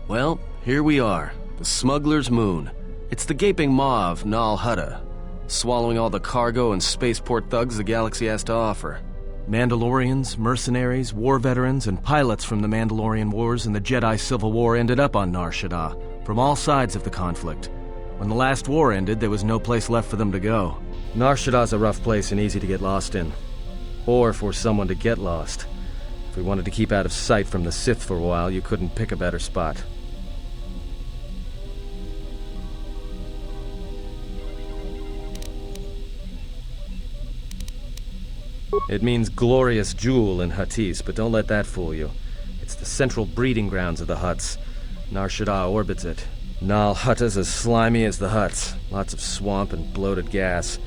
Well, here we are, the smuggler's moon. It's the gaping maw of Nar Shaddaa, swallowing all the cargo and spaceport thugs the galaxy has to offer. Mandalorians, mercenaries, war veterans, and pilots from the Mandalorian Wars and the Jedi Civil War ended up on Nar Shaddaa, from all sides of the conflict. When the last war ended, there was no place left for them to go. Nar Shaddaa's a rough place and easy to get lost in. Or for someone to get lost. If we wanted to keep out of sight from the Sith for a while, you couldn't pick a better spot. It means glorious jewel in Huttese, but don't let that fool you. It's the central breeding grounds of the Hutts. Nar Shaddaa orbits it. Nal Hutta's as slimy as the Hutts. Lots of swamp and bloated gas.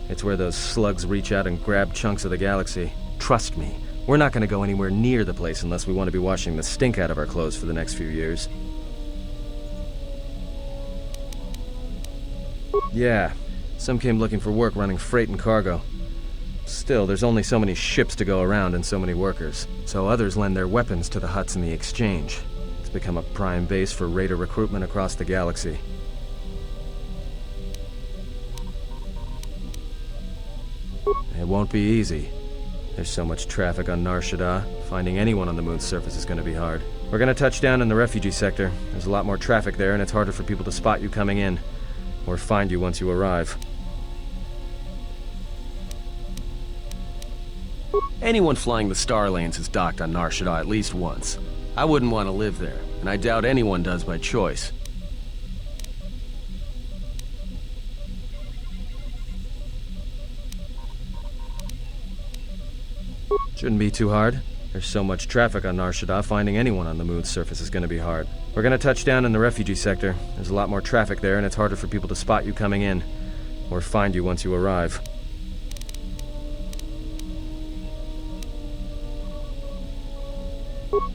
It's where those slugs reach out and grab chunks of the galaxy. Trust me, we're not going to go anywhere near the place unless we want to be washing the stink out of our clothes for the next few years. Yeah, some came looking for work running freight and cargo. Still, there's only so many ships to go around and so many workers, so others lend their weapons to the Hutts in the exchange. It's become a prime base for raider recruitment across the galaxy. It won't be easy. There's so much traffic on Nar Shaddaa, finding anyone on the moon's surface is going to be hard. We're going to touch down in the refugee sector. There's a lot more traffic there, and it's harder for people to spot you coming in, or find you once you arrive. Anyone flying the Star Lanes has docked on Nar Shaddaa at least once. I wouldn't want to live there, and I doubt anyone does by choice. Shouldn't be too hard. There's so much traffic on Nar Shaddaa, finding anyone on the moon's surface is going to be hard. We're going to touch down in the refugee sector. There's a lot more traffic there, and it's harder for people to spot you coming in, or find you once you arrive.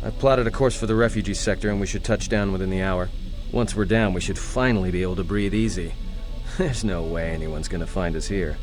I've plotted a course for the refugee sector, and we should touch down within the hour. Once we're down, we should finally be able to breathe easy. There's no way anyone's gonna find us here.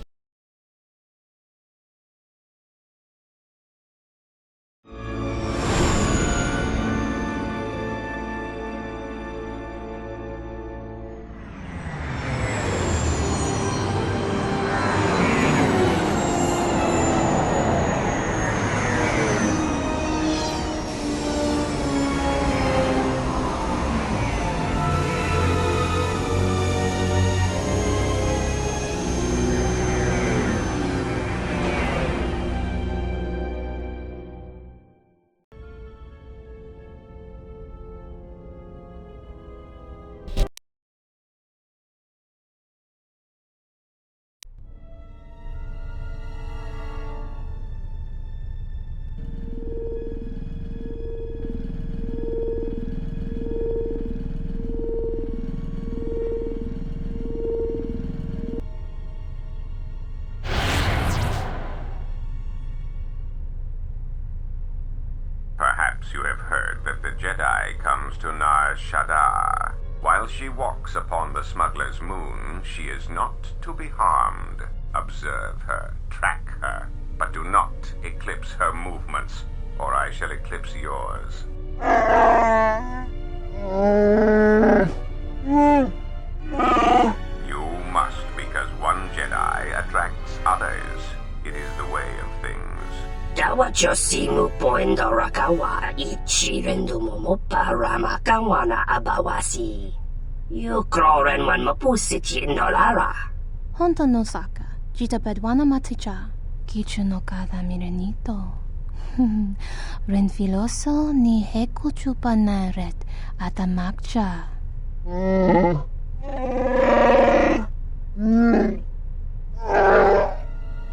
You have heard that the Jedi comes to Nar Shaddaa. While she walks upon the smuggler's moon, she is not to be harmed. Observe her, track her, but do not eclipse her movements, or I shall eclipse yours. You must, because one Jedi attracts others. It is the way of things. Dawachosimu poindorakawa ichirendumu parama kawana abawasi. Yukroren wan mapusiti nolara. Honto no saka, jita bedwana maticha, kichu no kada mirenito. Renfiloso ni heku chupanaret atamakcha.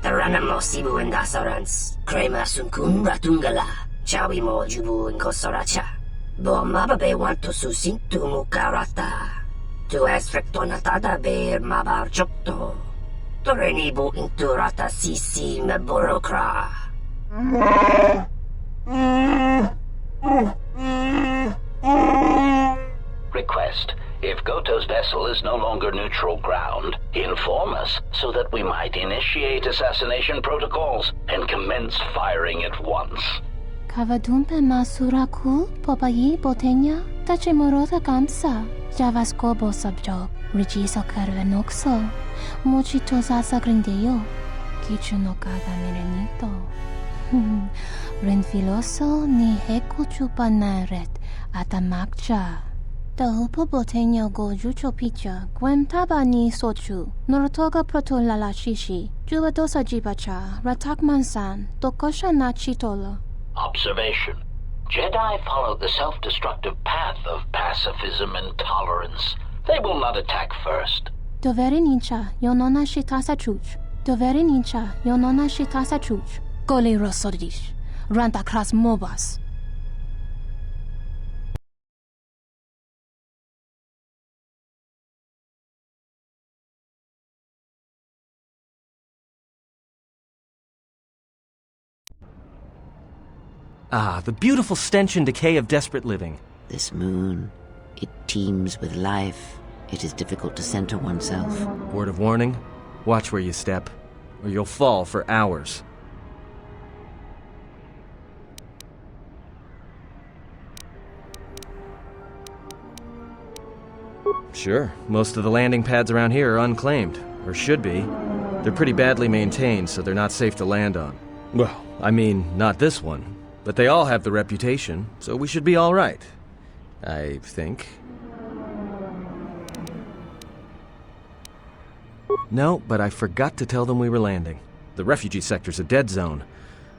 Taranamo sibu indasarans, crema sunkun ratungala, chawi mo jubu inkosoracha. Bo mababe wanto susintu mukarata. Tu es rectonatada ber mabar chokto. Torenibu inturata sisi me burokra. Request. If Goto's vessel is no longer neutral ground, inform us so that we might initiate assassination protocols and commence firing at once. Kavadumpe masuraku popayi botenya Tachi morota kamsa. Javas kobo subjob. Rijiso karve noxo. Mochito sasa grindeyo. Kichu no kada mirenito. Renfiloso ni heku chupa naret atamakcha. Tahupo boteño go jucho picha. Gwem taba ni sochu. Norotoga proto lala shishi. Jubadosa jibacha. Ratak mansan. Tokosha na chitolo. Observation. Jedi follow the self-destructive path of pacifism and tolerance. They will not attack first. Doveri nincha yonona shitasa chuch. Doveri nincha yonona shitasa chuch. Goli rosodish. Ranta kras mobas. Ah, the beautiful stench and decay of desperate living. This moon, it teems with life. It is difficult to center oneself. Word of warning, watch where you step, or you'll fall for hours. Sure, most of the landing pads around here are unclaimed, or should be. They're pretty badly maintained, so they're not safe to land on. Well, I mean, not this one. But they all have the reputation, so we should be all right. I think. No, but I forgot to tell them we were landing. The refugee sector's a dead zone.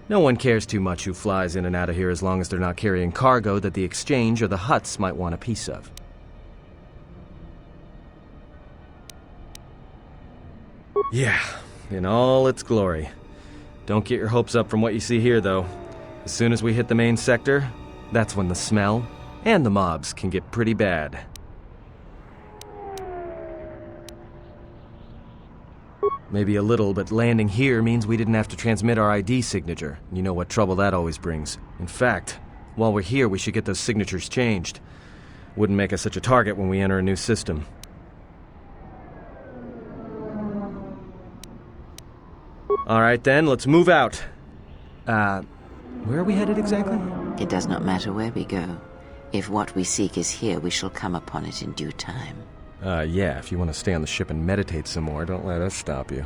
No one cares too much who flies in and out of here as long as they're not carrying cargo that the exchange or the Hutts might want a piece of. Yeah, in all its glory. Don't get your hopes up from what you see here, though. As soon as we hit the main sector, that's when the smell and the mobs can get pretty bad. Maybe a little, but landing here means we didn't have to transmit our ID signature. You know what trouble that always brings. In fact, while we're here, we should get those signatures changed. Wouldn't make us such a target when we enter a new system. All right then, let's move out. Where are we headed exactly? It does not matter where we go. If what we seek is here, we shall come upon it in due time. Yeah, if you want to stay on the ship and meditate some more, don't let us stop you.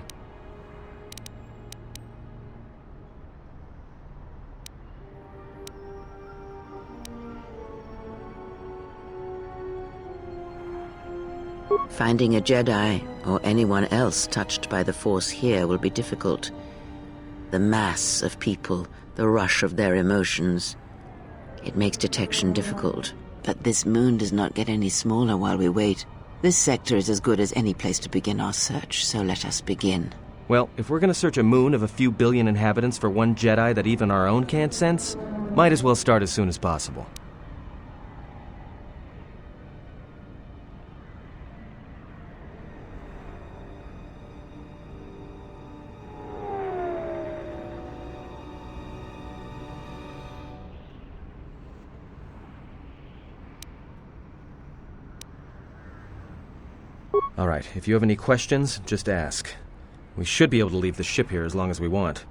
Finding a Jedi, or anyone else touched by the Force here, will be difficult. The mass of people, the rush of their emotions. It makes detection difficult. But this moon does not get any smaller while we wait. This sector is as good as any place to begin our search, so let us begin. Well, if we're gonna search a moon of a few billion inhabitants for one Jedi that even our own can't sense, might as well start as soon as possible. All right, if you have any questions, just ask. We should be able to leave the ship here as long as we want.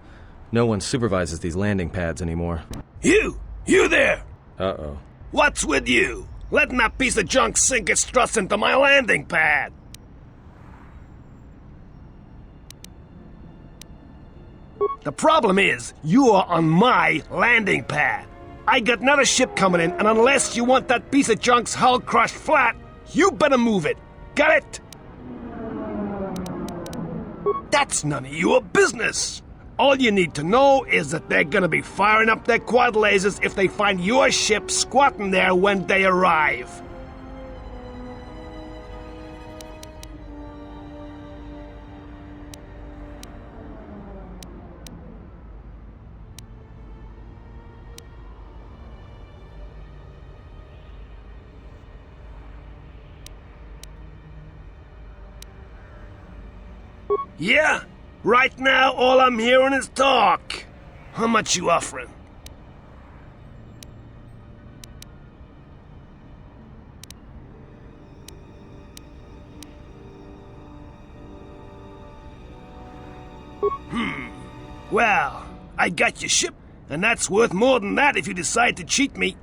No one supervises these landing pads anymore. You there! Uh-oh. What's with you? Letting that piece of junk sink its struts into my landing pad! The problem is, you are on my landing pad. I got another ship coming in, and unless you want that piece of junk's hull crushed flat, you better move it. Got it? That's none of your business. All you need to know is that they're gonna be firing up their quad lasers if they find your ship squatting there when they arrive. Yeah? Right now, all I'm hearing is talk. How much you offering? Well, I got your ship, and that's worth more than that if you decide to cheat me.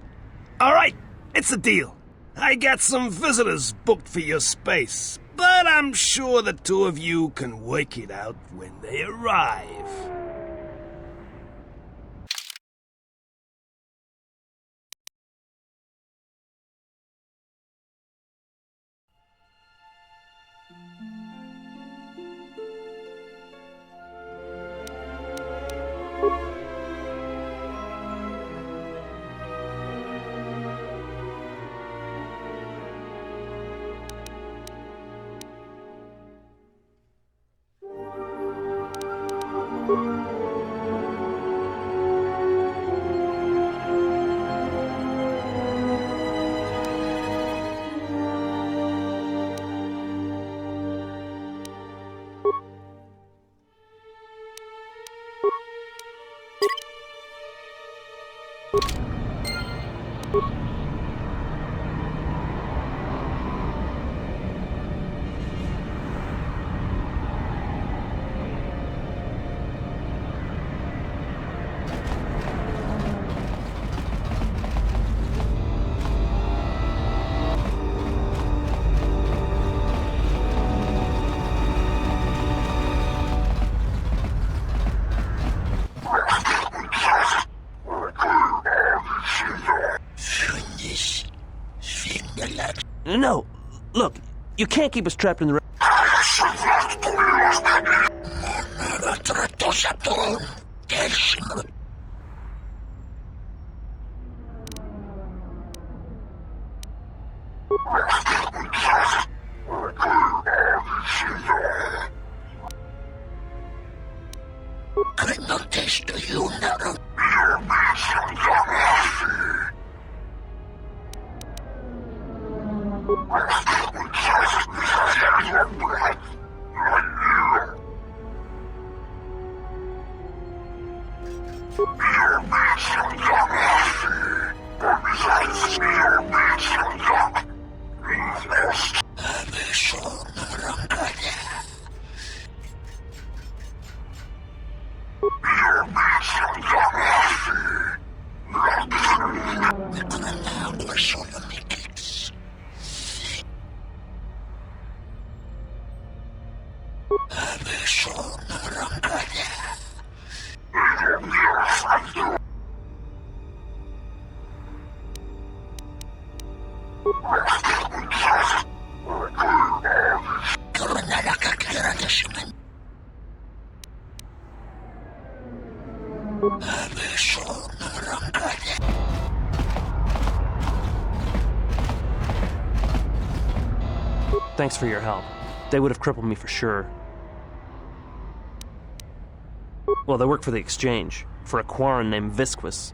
All right, it's a deal. I got some visitors booked for your space, but I'm sure the two of you can work it out when they arrive. No, look, you can't keep us trapped in the... Thanks for your help. They would have crippled me for sure. Well, they work for the Exchange, for a Quarren named Visquis.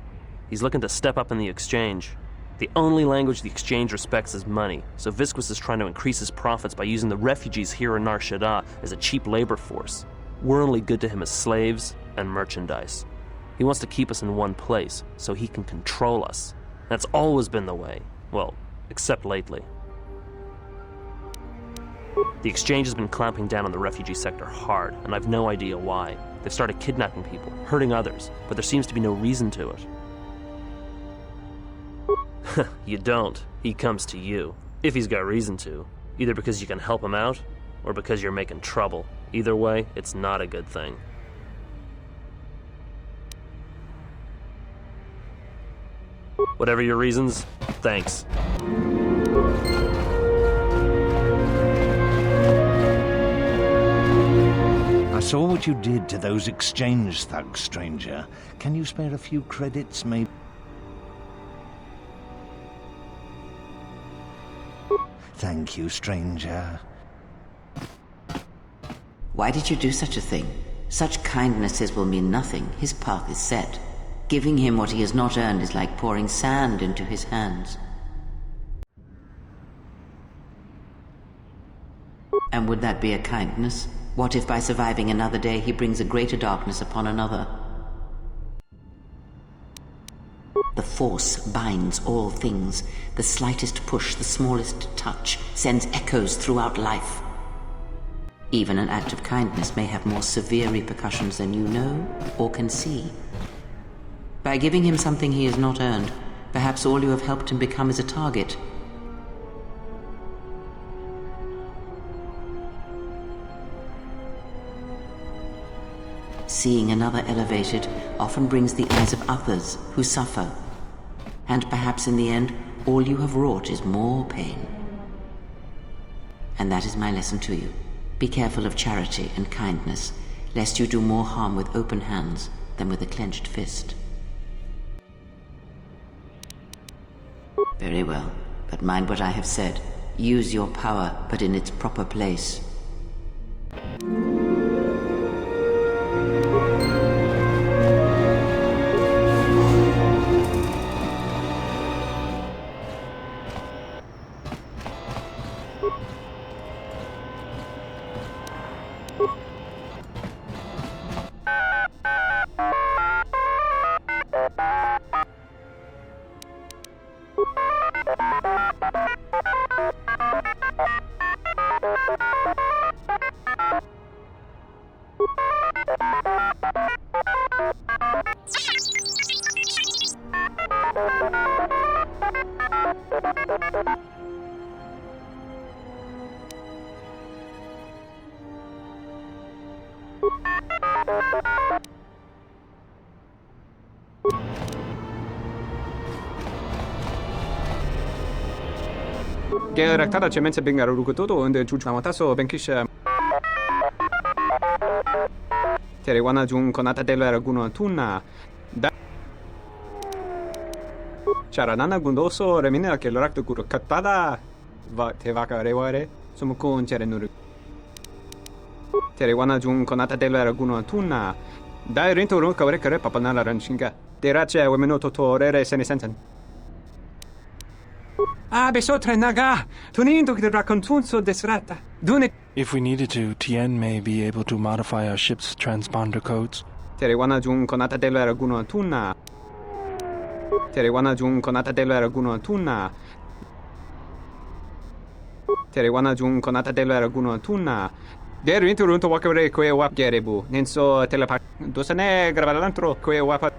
He's looking to step up in the Exchange. The only language the Exchange respects is money, so Visquis is trying to increase his profits by using the refugees here in Nar Shaddaa as a cheap labor force. We're only good to him as slaves and merchandise. He wants to keep us in one place, so he can control us. That's always been the way. Well, except lately. The Exchange has been clamping down on the refugee sector hard, and I've no idea why. They've started kidnapping people, hurting others, but there seems to be no reason to it. You don't. He comes to you. If he's got reason to. Either because you can help him out, or because you're making trouble. Either way, it's not a good thing. Whatever your reasons, thanks. I saw what you did to those Exchange thugs, stranger. Can you spare a few credits, maybe? Thank you, stranger. Why did you do such a thing? Such kindnesses will mean nothing. His path is set. Giving him what he has not earned is like pouring sand into his hands. And would that be a kindness? What if by surviving another day he brings a greater darkness upon another? The Force binds all things. The slightest push, the smallest touch, sends echoes throughout life. Even an act of kindness may have more severe repercussions than you know or can see. By giving him something he has not earned, perhaps all you have helped him become is a target. seeing another elevated often brings the eyes of others who suffer. And perhaps in the end, all you have wrought is more pain. And that is my lesson to you. Be careful of charity and kindness, lest you do more harm with open hands than with a clenched fist. Very well, but mind what I have said. Use your power, but in its proper place. Gerektada cemense bengar rukutoto unde juchamataso benkisha. Terewana jun konata della raguno tunna. Da Charanana gundoso remina che l'orakto guru katada va te vaka reware sumukun cherenuru. Terewana jun konata della raguno tunna. Dai rento ru kawre papanala ranshinga. Terace wemenoto torere senesensen. Besotre naga, tunindo che raccontunzo desrata. Dune. If we needed to, Tien may be able to modify our ship's transponder codes. Terewana jun konata della raguno tunna. Terewana jun konata della raguno tunna. Terewana jun konata della raguno tunna. Der interunto wakare kwe wap gerebu. Nenso telepak. Dosane gravalantro kwe wap.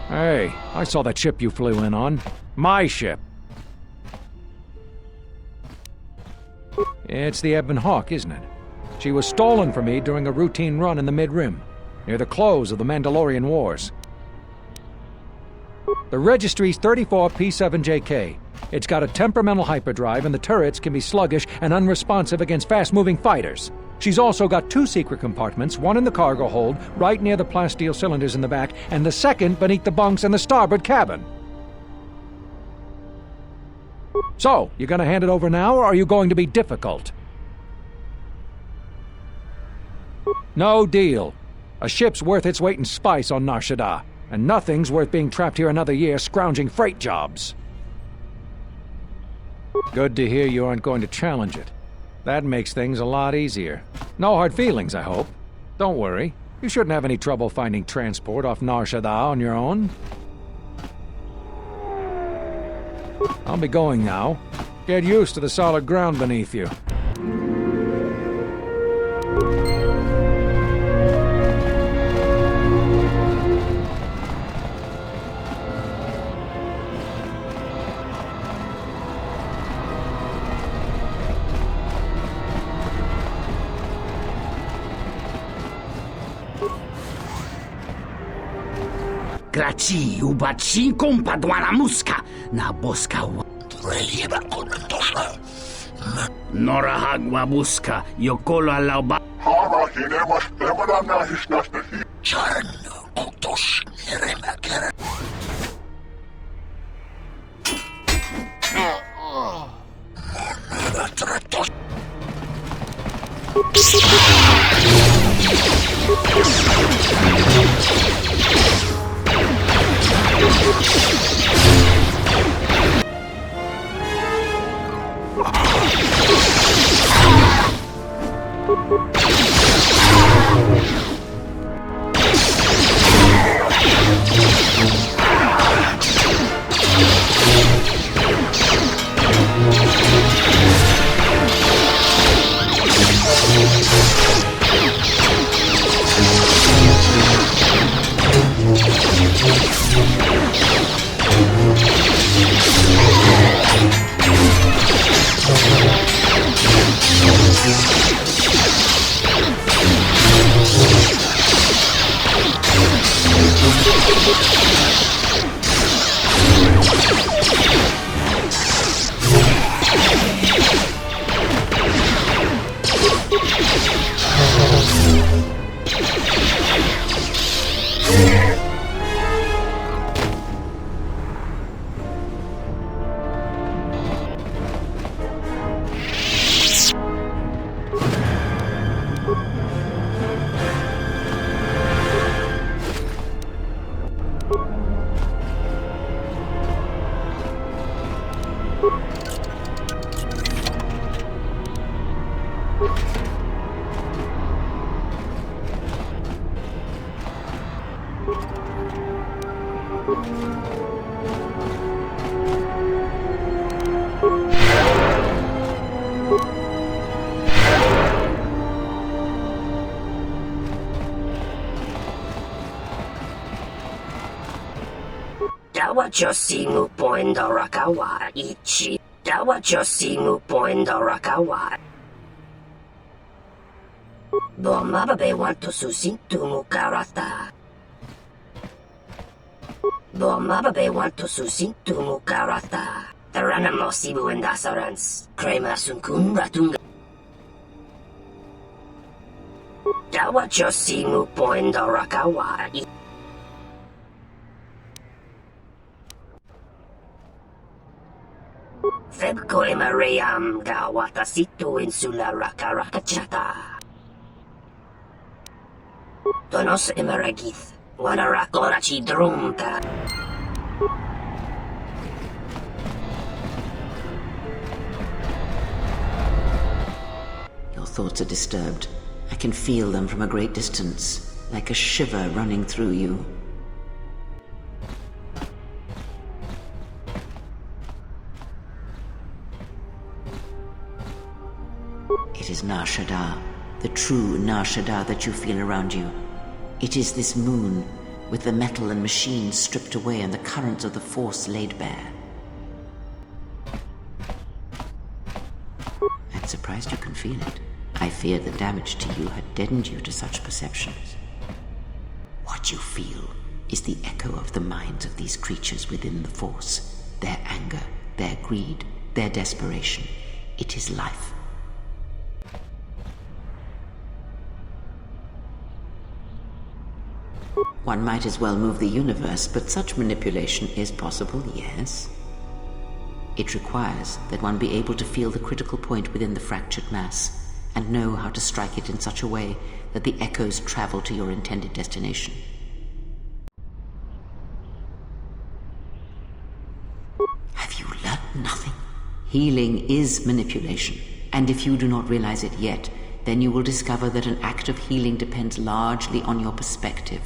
Hey, I saw that ship you flew in on. My ship. It's the Ebon Hawk, isn't it? She was stolen from me during a routine run in the Mid-Rim, near the close of the Mandalorian Wars. The registry's 34 P7JK. It's got a temperamental hyperdrive, and the turrets can be sluggish and unresponsive against fast-moving fighters. She's also got 2 secret compartments, one in the cargo hold, right near the plasteel cylinders in the back, and the second beneath the bunks in the starboard cabin. So, you gonna hand it over now, or are you going to be difficult? No deal. A ship's worth its weight in spice on Nar Shaddaa, and nothing's worth being trapped here another year scrounging freight jobs. Good to hear you aren't going to challenge it. That makes things a lot easier. No hard feelings, I hope. Don't worry. You shouldn't have any trouble finding transport off Nar Shaddaa on your own. I'll be going now. Get used to the solid ground beneath you. kraci ubaci kompadwana muska na boska Norahagwa buska yokolo alauba Dawajosimu poendo rakawa ichi. Dawajosimu poendo rakawa. Bomababe wanto susintumu karata. Bomababe wanto susintumu karata. Taranamo sibu endasarans. Crema sunkun ratunga. Dawajosimu poendo rakawa ichi. Febko emareyam ga watasitu insula rakarakachata. Tonos emaragith, wanarakorachi drumta. Your thoughts are disturbed. I can feel them from a great distance, like a shiver running through you. It is Nar Shaddaa, the true Nar Shaddaa that you feel around you. It is this moon, with the metal and machines stripped away and the currents of the Force laid bare. I'm surprised you can feel it. I fear the damage to you had deadened you to such perceptions. What you feel is the echo of the minds of these creatures within the Force, their anger, their greed, their desperation. It is life. One might as well move the universe, but such manipulation is possible, yes. It requires that one be able to feel the critical point within the fractured mass, and know how to strike it in such a way that the echoes travel to your intended destination. Have you learned nothing? Healing is manipulation, and if you do not realize it yet, then you will discover that an act of healing depends largely on your perspective.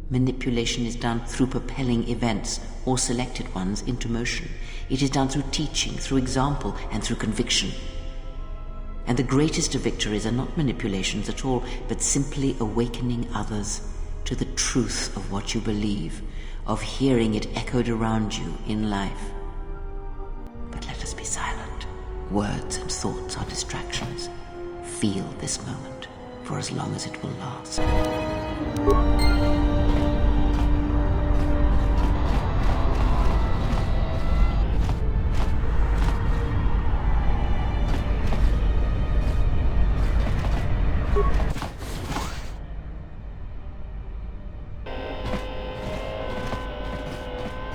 Manipulation is done through propelling events, or selected ones, into motion. It is done through teaching, through example, and through conviction. And the greatest of victories are not manipulations at all, but simply awakening others to the truth of what you believe, of hearing it echoed around you in life. But let us be silent. Words and thoughts are distractions. Feel this moment for as long as it will last.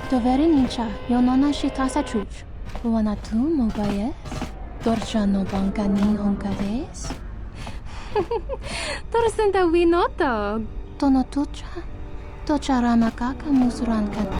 Doverenicha, yonona shitasa chuch. Buanatu mobayes. Dorcha no banka ni honkades. Torsenta winoto. Tono tucha. Tocha ramakaka musranka.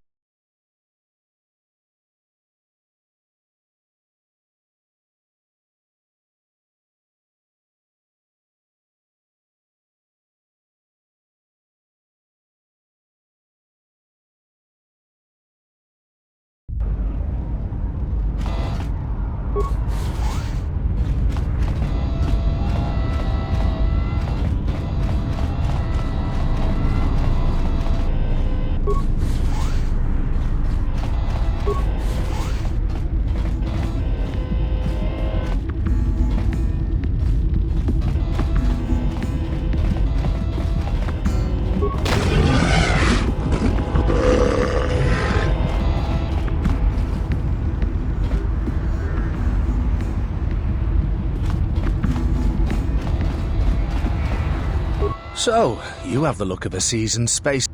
So, you have the look of a seasoned space...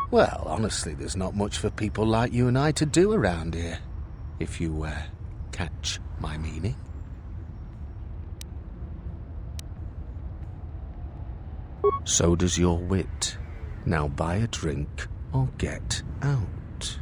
Well, honestly, there's not much for people like you and I to do around here. If you, catch my meaning. So does your wit. Now buy a drink or get out.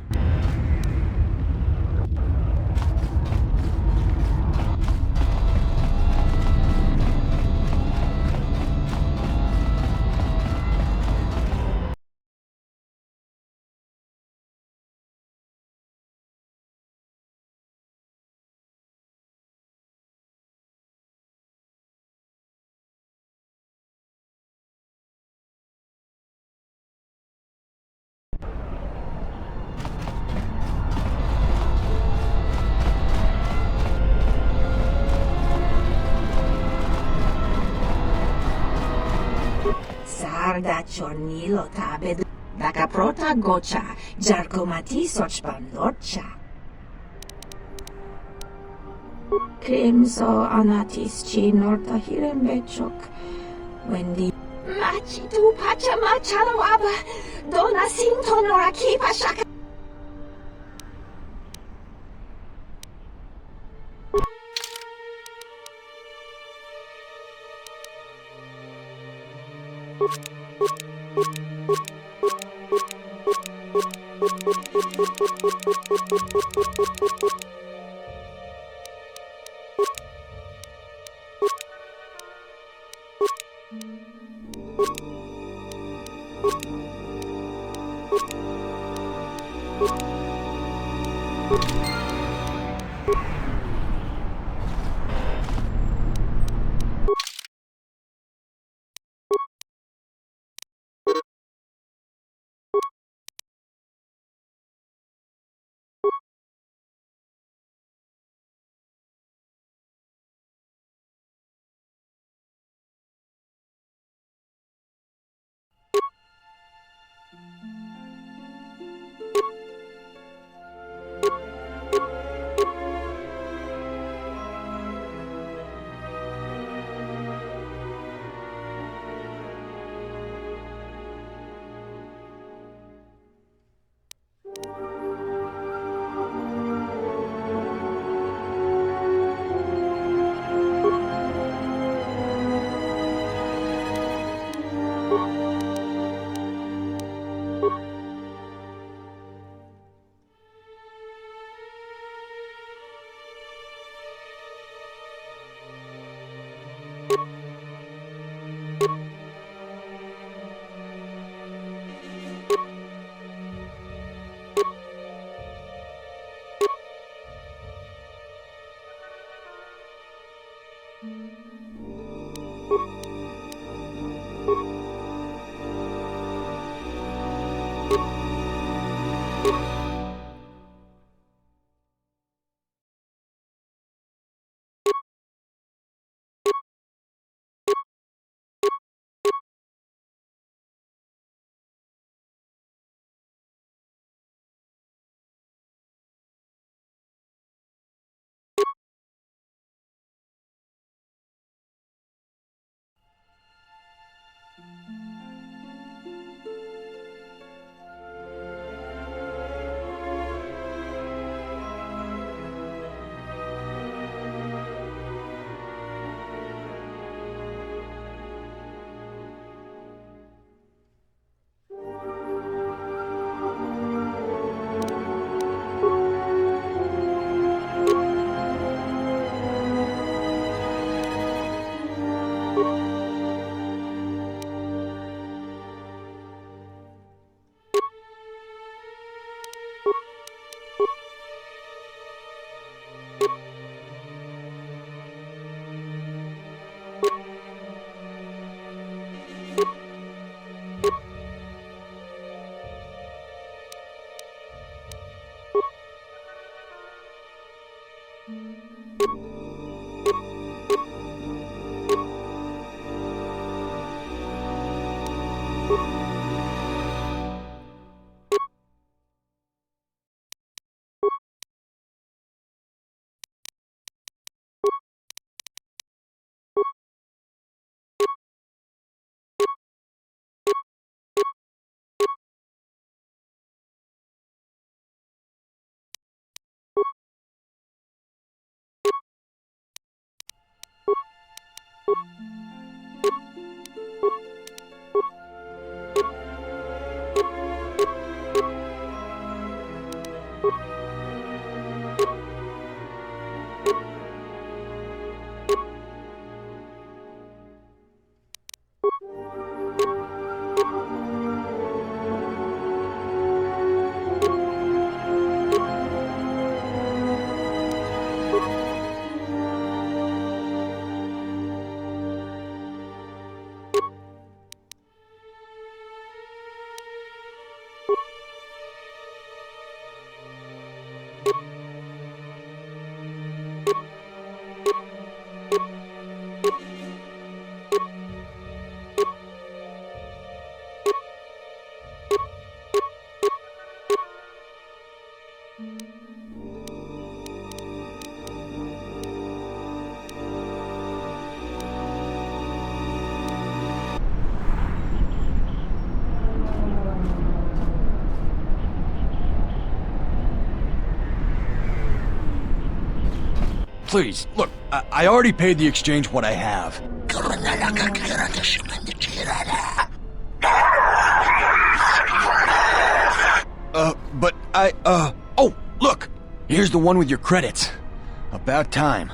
Sarda chornilo tabed. Bakaprota gocha. Jarkomati sochpan lorcha. Crimso anatis chi norta hirembechok. Wendy. Machi tu pacha machalo aba. Dona sinto noraki pashaka. Please, look, I already paid the exchange what I have. But oh, look! Here's the one with your credits. About time.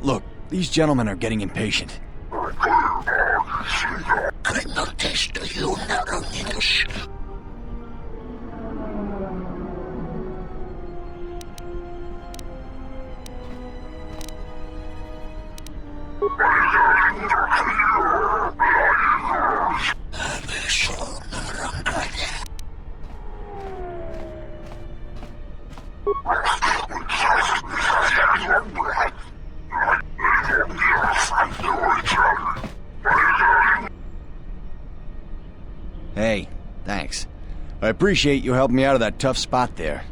Look, these gentlemen are getting impatient. Hey, thanks. I appreciate you helping me out of that tough spot there.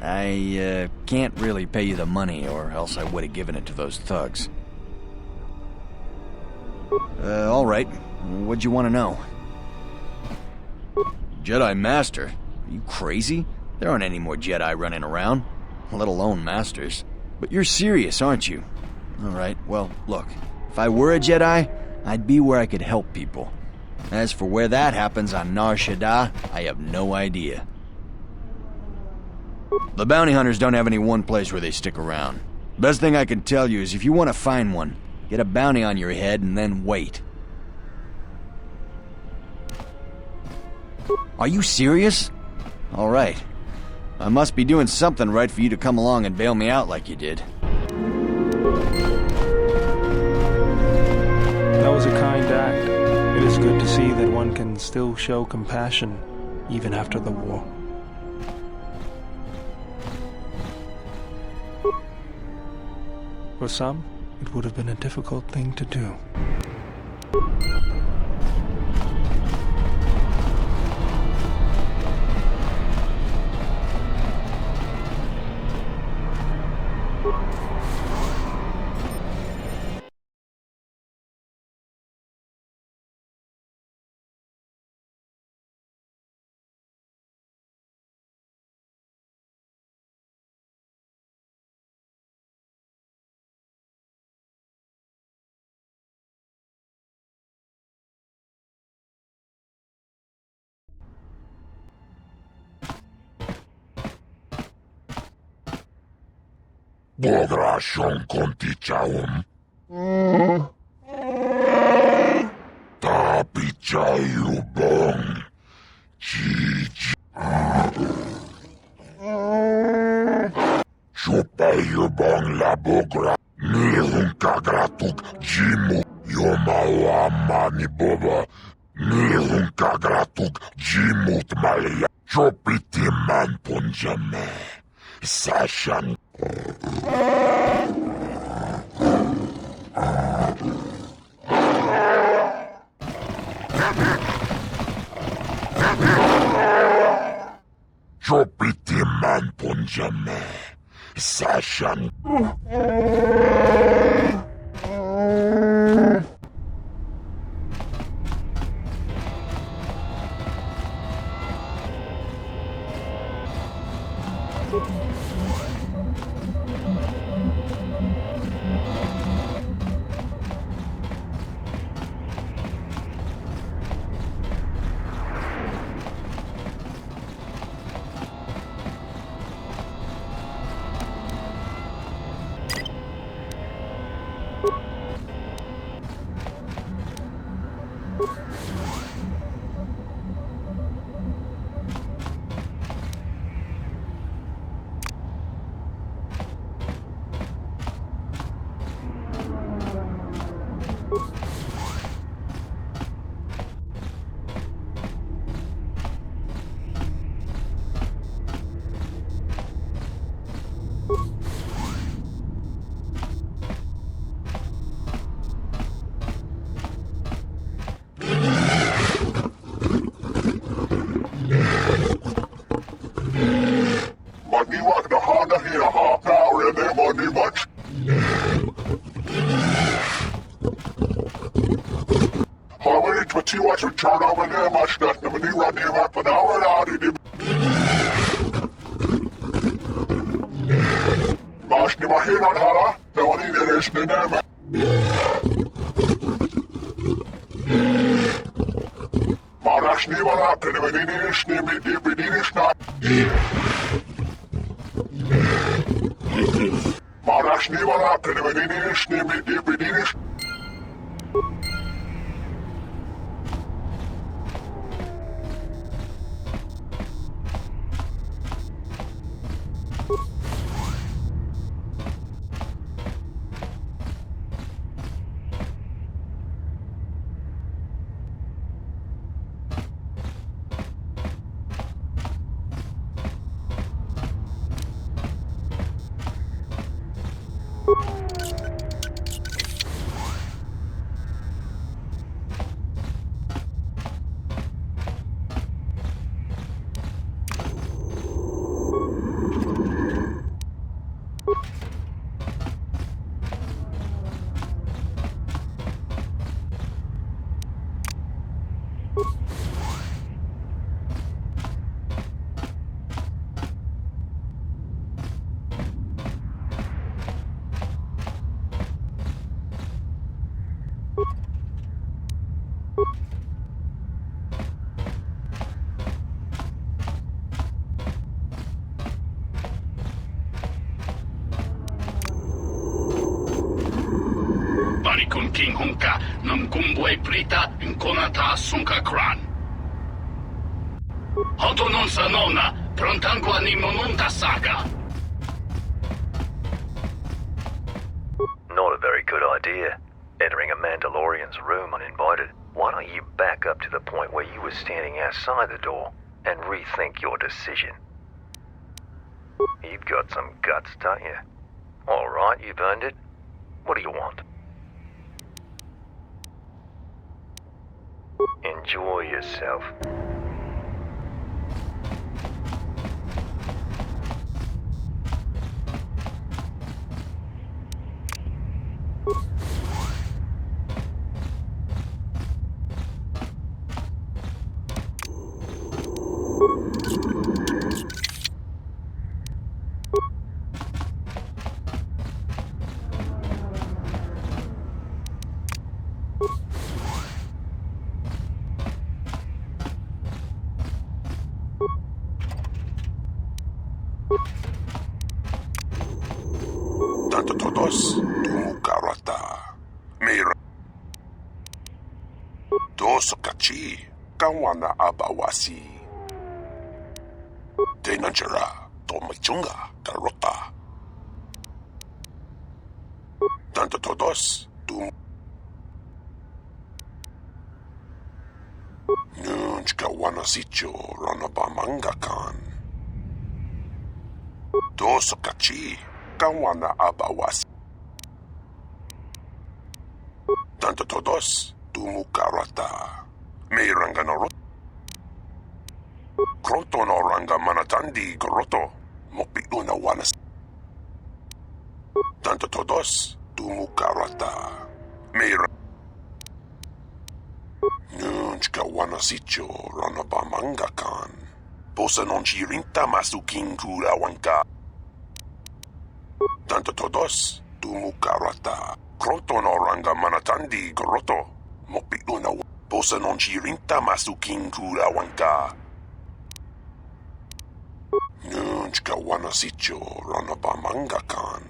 I can't really pay you the money, or else I would have given it to those thugs. All right. What'd you want to know? Jedi Master? Are you crazy? There aren't any more Jedi running around, let alone Masters. But you're serious, aren't you? All right, well, look. If I were a Jedi, I'd be where I could help people. As for where that happens on Nar Shaddaa, I have no idea. The bounty hunters don't have any one place where they stick around. Best thing I can tell you is if you want to find one, get a bounty on your head and then wait. Are you serious? All right. I must be doing something right for you to come along and bail me out like you did. That was a kind act. It is good to see that one can still show compassion, even after the war. For some, it would have been a difficult thing to do. Bodra się kontichaum. Jayubong. Chupayubong labogra. Nihunka gratuk jimu. Yomawa ni boba. Nihunka gratuk jimut malia. Chopiti man punjame. Sashan. Chopiti man punjame. Sashan. Maniwag na hana hinaha power and money much. Harmony to tea watch and turn over there much that the money run near up an hour out in him. Mash ni mahina hala, the one in there is the name. Marash ni wala, the money is ni me deep in it not. Marash ni wala, the money is ni me deep in it. Barikun King Hunka, Namkumbwe Prita, Nkonata Sunka Kran. Hoto non sanona, prontangua ni Momunta Saga. Not a very good idea, entering a Mandalorian's room uninvited. Why don't you back up to the point where you were standing outside the door and rethink your decision? You've got some guts, don't you? All right, you've earned it. What do you want? Enjoy yourself. Dosokachi, kawana abawasi. Denanjara, tomachunga, garota. Tanto todos, tum. Nunchka wanasicho, ranabamangakan. Dosokachi, kawana abawasi. Tanto todos, tumukarata. Mayranganoro. Kroto no ranga manatandi goroto. Mopi una wanas. Tanto todos, tumukarata. Mayra. Nunchka wanasicho, ranabamangakan. Posa non chirinta masukin kurawanka. Tanto todos, tumukarata. Kroto no ranga manatandi goroto. Mopi una posa non chirinta masukin kurawanka. Nunchka wanasicho ranabamangakan.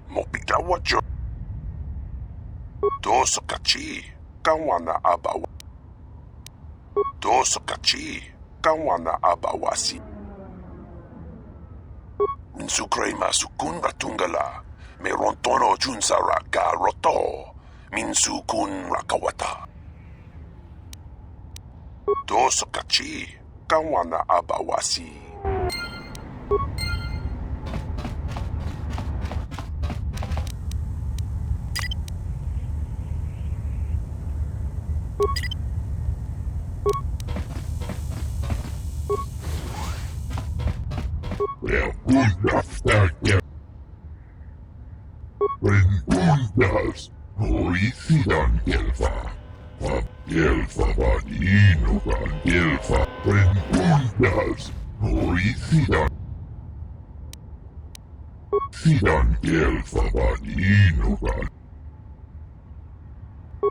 Mopi dawacho. Dosokachi, kawana abawa. Dosokachi, kawana abawasi. Minsukre masukun ratungala. Merontono junsara garoto. Minsukun rakawata. Dosokachi, kawana abawasi. Preguntas oicidan Gelfa. Gelfa vaninogan Gelfa. Preguntas oicidan. Sidan Gelfa vaninogan.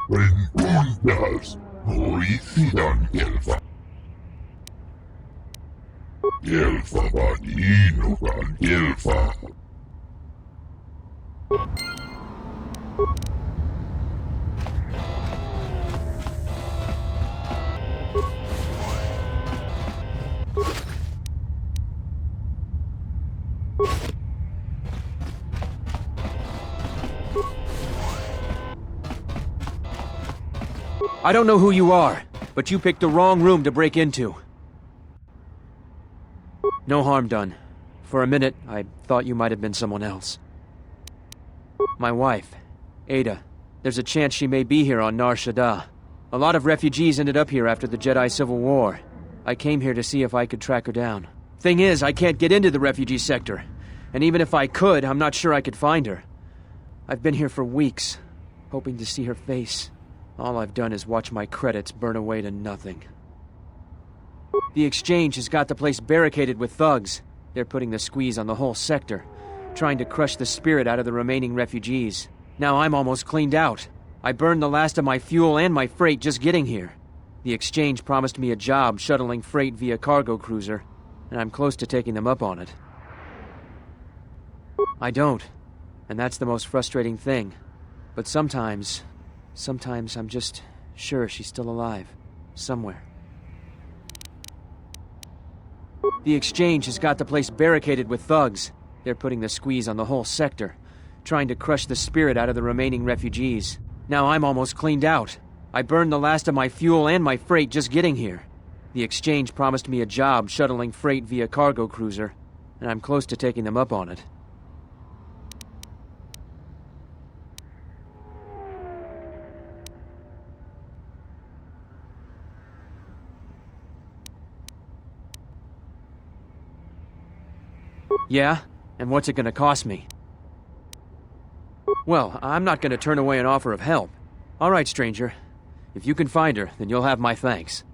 Preguntas oicidan Gelfa. Gelfa vaninogan Gelfa. I don't know who you are, but you picked the wrong room to break into. No harm done. For a minute, I thought you might have been someone else. My wife, Ada. There's a chance she may be here on Nar Shaddaa. A lot of refugees ended up here after the Jedi Civil War. I came here to see if I could track her down. Thing is, I can't get into the refugee sector. And even if I could, I'm not sure I could find her. I've been here for weeks, hoping to see her face. All I've done is watch my credits burn away to nothing. The exchange has got the place barricaded with thugs. They're putting the squeeze on the whole sector, trying to crush the spirit out of the remaining refugees. Now I'm almost cleaned out. I burned the last of my fuel and my freight just getting here. The exchange promised me a job shuttling freight via cargo cruiser, and I'm close to taking them up on it. I don't, and that's the most frustrating thing. But sometimes I'm just sure she's still alive. Somewhere. The exchange has got the place barricaded with thugs. They're putting the squeeze on the whole sector, trying to crush the spirit out of the remaining refugees. Now I'm almost cleaned out. I burned the last of my fuel and my freight just getting here. The exchange promised me a job shuttling freight via cargo cruiser, and I'm close to taking them up on it. Yeah? And what's it gonna cost me? Well, I'm not gonna turn away an offer of help. All right, stranger. If you can find her, then you'll have my thanks.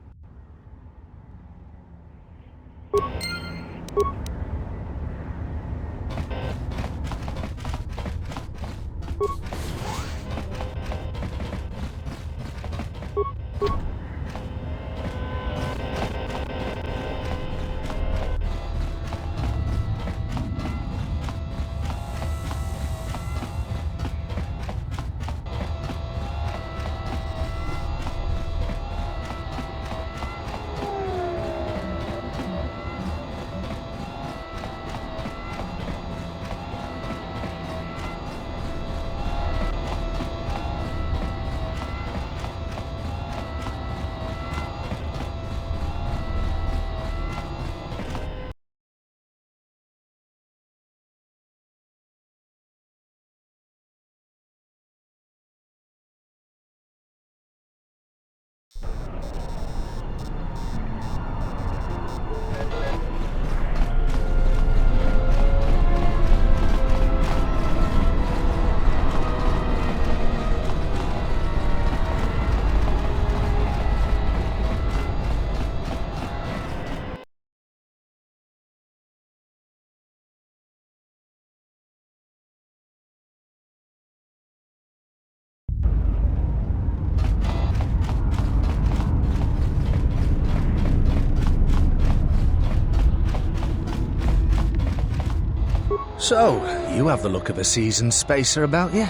So, you have the look of a seasoned spacer about you.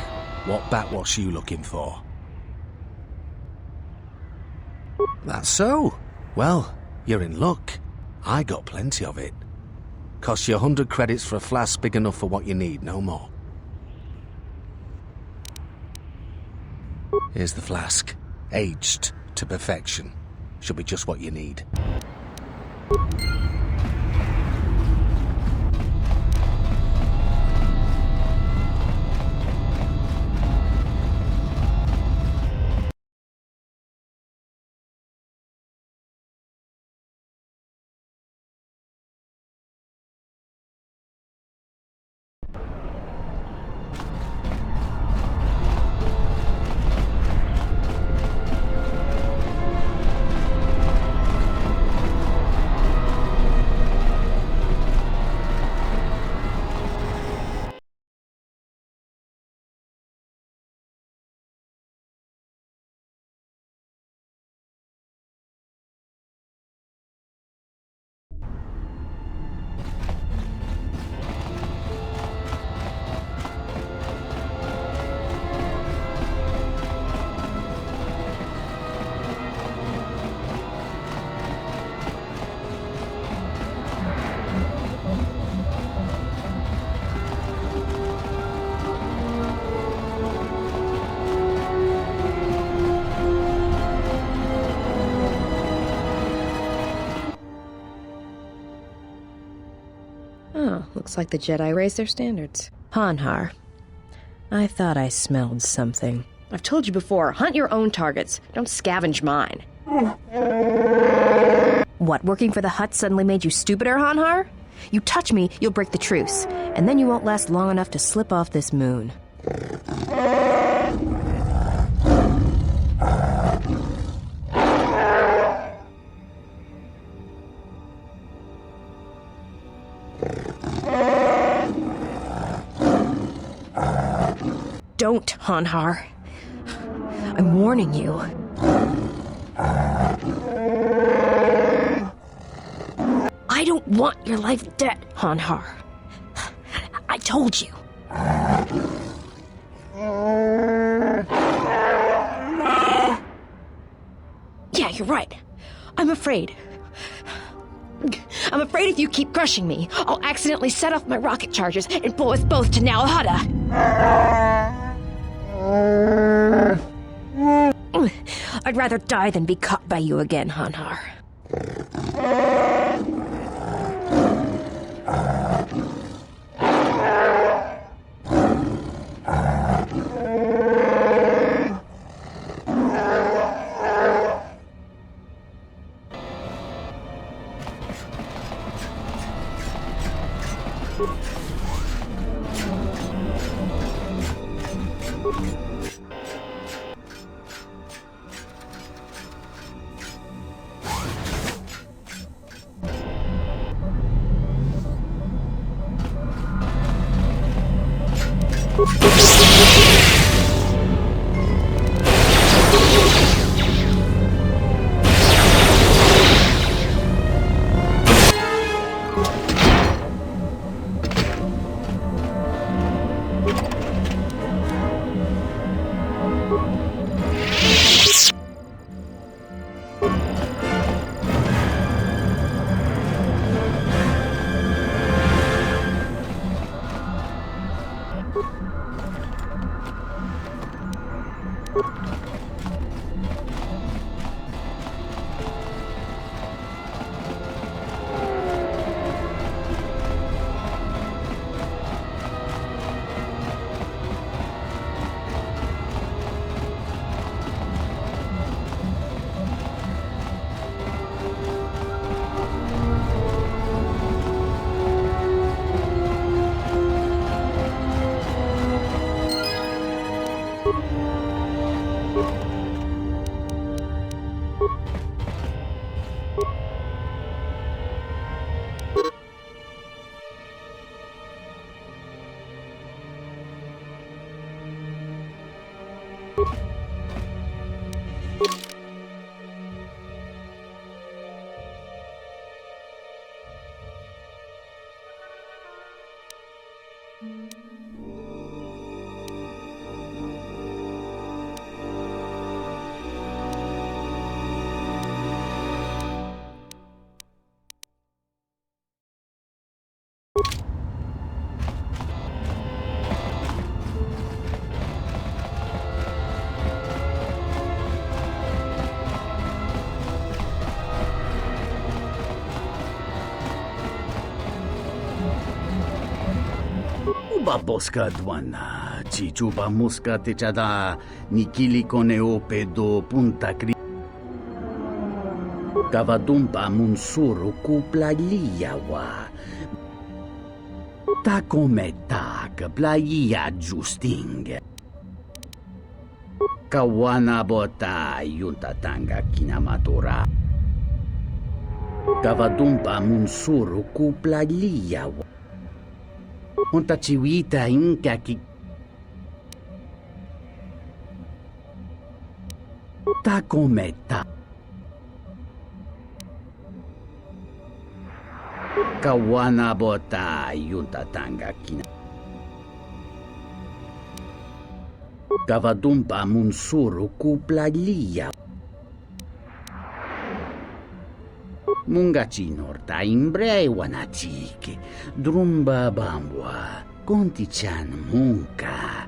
What backwash you looking for? That's so. Well, you're in luck. I got plenty of it. Costs you 100 credits for a flask big enough for what you need, no more. Here's the flask. Aged to perfection. Should be just what you need. Oh, looks like the Jedi raised their standards. Hanhar. I thought I smelled something. I've told you before, hunt your own targets. Don't scavenge mine. What, working for the Hutt suddenly made you stupider, Hanhar? You touch me, you'll break the truce, and then you won't last long enough to slip off this moon. Don't, Hanhar. I'm warning you. I don't want your life dead, Hanhar. I told you. Yeah, you're right. I'm afraid. I'm afraid if you keep crushing me, I'll accidentally set off my rocket charges and pull us both to Nar Shaddaa. I'd rather die than be caught by you again, Hanhar. Ubaboska dwana, chichuba muska techada, nikili koneope do punta cri. Kavadumpa munsuru kuplaliyawa. Ta come tak, playa justing. Kawana bota yuntatanga kinamatora. Kavadumpa munsuru kuplaliyawa. Unta chiwita inka ki. Ta come ta. Kawana bota yuntatanga kina. Kavadumpa munsuru kuplalia. Mungachinorta imbre wanachike. Drumba bambwa. Kontichan munka.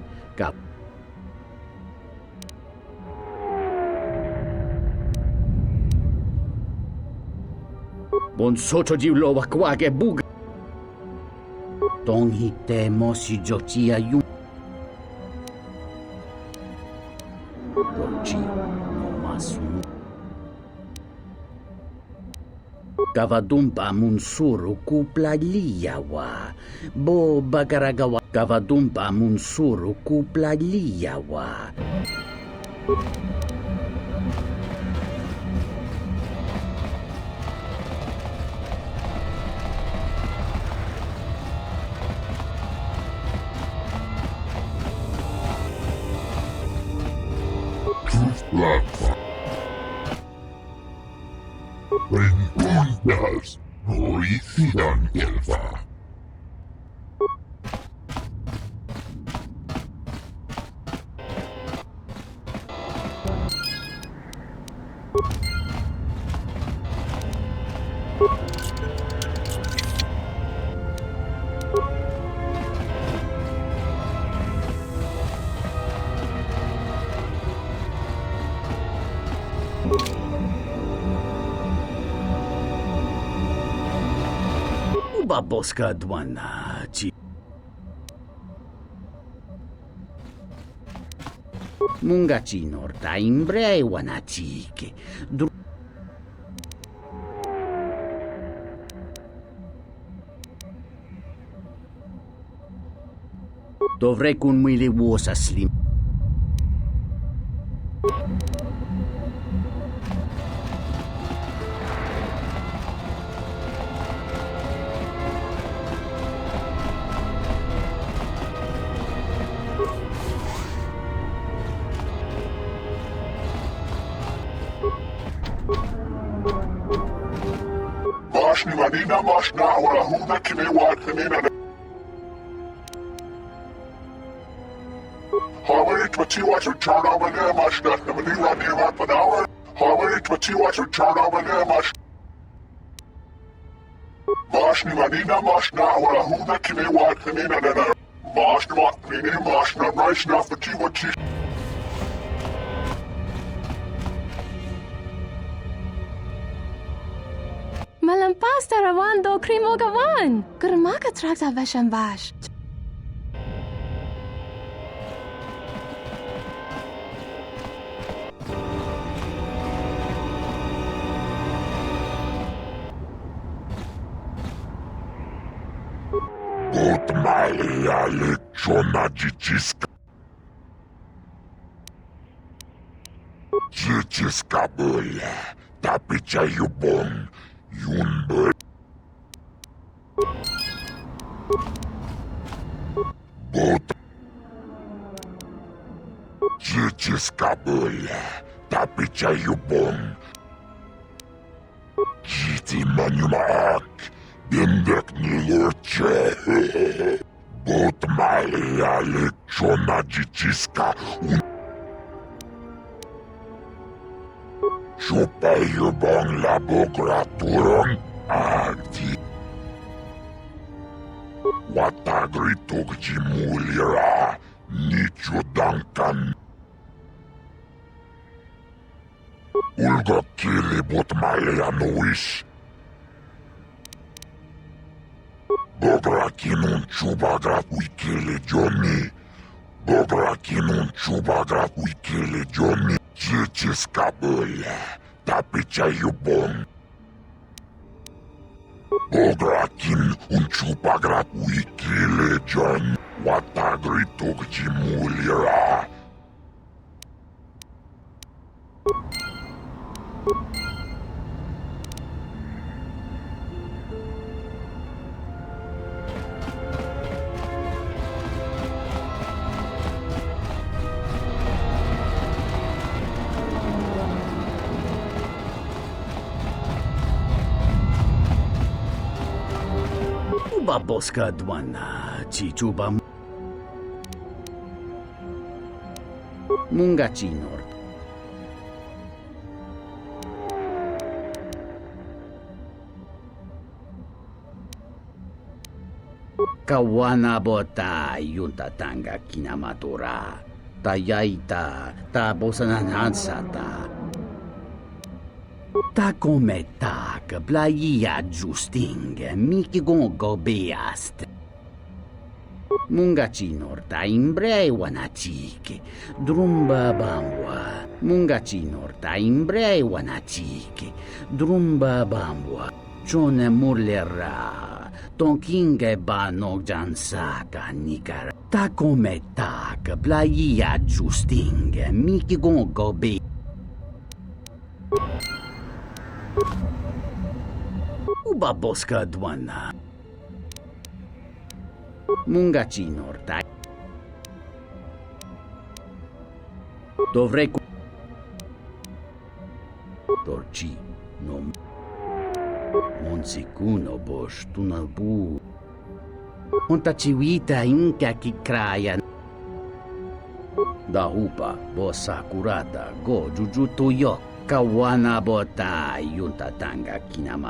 Bon socho jiwlo wakwage bug. Tong hite mosi jochia yun. Rochi no masu. Kavadumpa munsuru kuplaliyawa. Bo bagaragawa. Kavadumpa munsuru kuplaliyawa. Rentundas, Noisidan Elva. Baboska dwana chi. Mungachinorta imbre wanachike. Dovrei kun mwili wosa slim. Manina mashna wala huda kimewa kanina. Harmony 21 to turn over there mashna. Namani rani half an hour. Harmony 21 to turn over there mashna. Mashni manina mashna wala huda kimewa kanina nana. Mashna manina mashna rashna fatiwa chi. Malampas tarawando krimogawan. Kurmaka trakta veshambash. Bot malia lechona jijiska. Jijiska bole. Tapicha yubong. Yunbel. Bot. Jijiska bole. Tapicha yubong. Jiti manumaak. Bindek nilurche. Bot malia lechona jijiska. Chupayubong laboraturong agdi. Watagritog jimulira nicho dankan. Ulga kilibot malia nuish. Bogra kinun chubagrat wikele Johnny. Bogra kinun chubagrat wikele Johnny. Chichis kabula. Tapicha yubon. Bogra kin un chubagrat wikele John. Watagritog jimulira. Baboska dwana chichuba Mungachinor. Kawana bota yunta tanga kinamatura. Tayaita ta bosananansata. Ta cometa că blaia justing miki gongo beast. Mungacinor ta imbrei wanachike drumba bambwa. Mungacinor ta imbrei wanachike drumba bambwa. Chone murlera tonkinge banog jansaka nikara. Ta cometa că blaia justing miki gongo beast. Baboska dwana Mungacinor ta Dovrei cu Torci no Monsicuno bosh tunabu Onta ciwita inka kikraya Da hupa bosa kurata go jujuto yok Kawana bota yunta tanga kinama.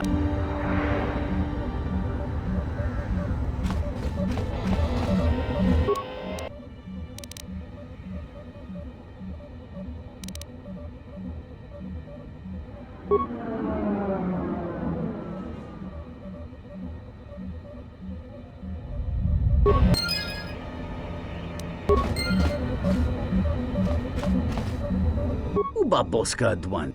Baboska dwan.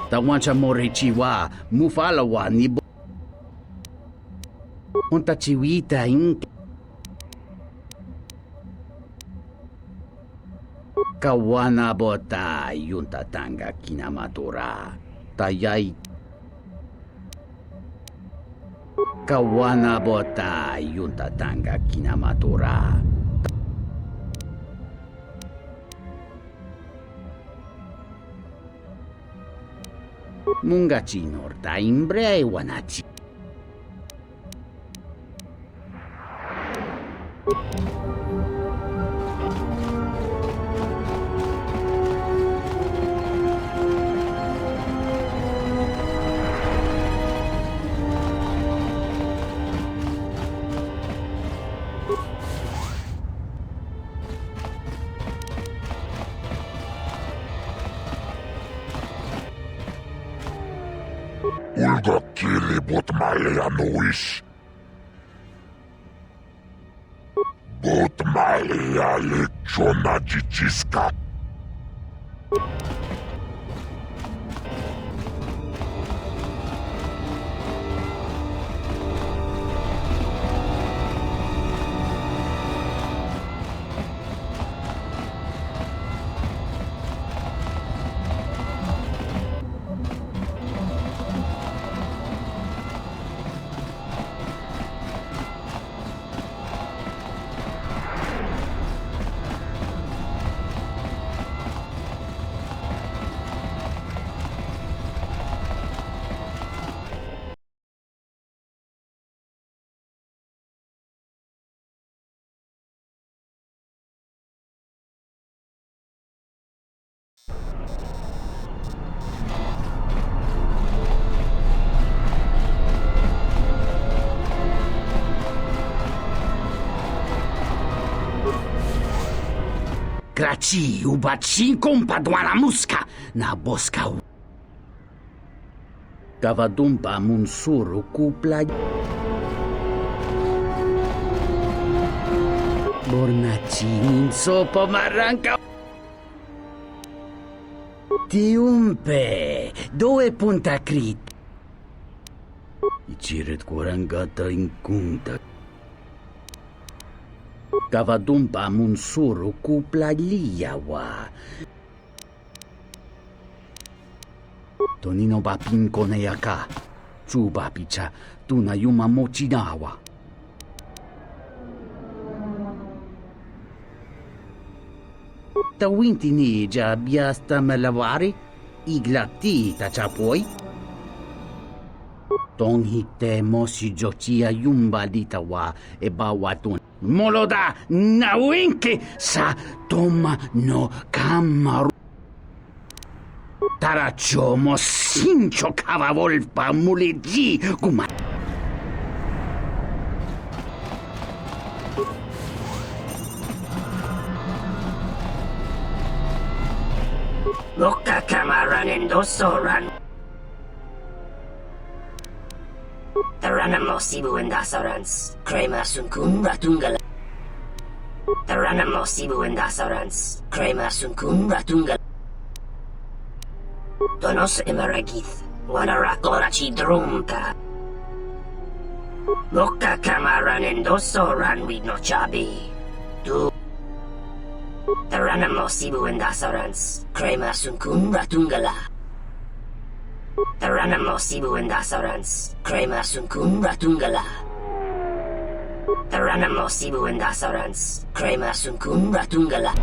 Tawancha morechiwa, mufalawa nibo. Unta chiwita in. Kawana bota yunta tanga kinamatora. Tayay. Kawana bota yunta tanga kinamatora. Mungachi norta imbre wanachi. Ulga kili bot malea nois. Bot malea lechona jijiska. Graci ubaci kompadwana muska na boska. Kavadumpa munsuru kupla. Bornaci ninso pomaranka. Tiumpe, dove punta crit. Ichiret kurangata inkunta. Kavadumpa munsuru kupla liyawa. Tonino ba pinkone yaka. Chuba picha tuna yuma mochinawa. Tawinti ni ja biasta malavari. Iglati tachapoi. Tonghite mosi jochia yumba litawa e bawatun. Moloda nawinke sa toma no kamaru. Taracho mosincho cavavolpa mulegi kuma. Loka kamaran endosoran. Taranamo sibu endasarans. Crema sunkun ratungala. Taranamo sibu endasarans. Crema sunkun ratungala. Donos emaragith. Wanarakorachi drumka. Loka kamaran endosoran no chabi. Tu. Taranamo sibu endasarans. Crema sunkun ratungala. Taranamo sibu endasarans. Crema sunkun ratungala. Taranamo sibu endasarans. Crema sunkun ratungala.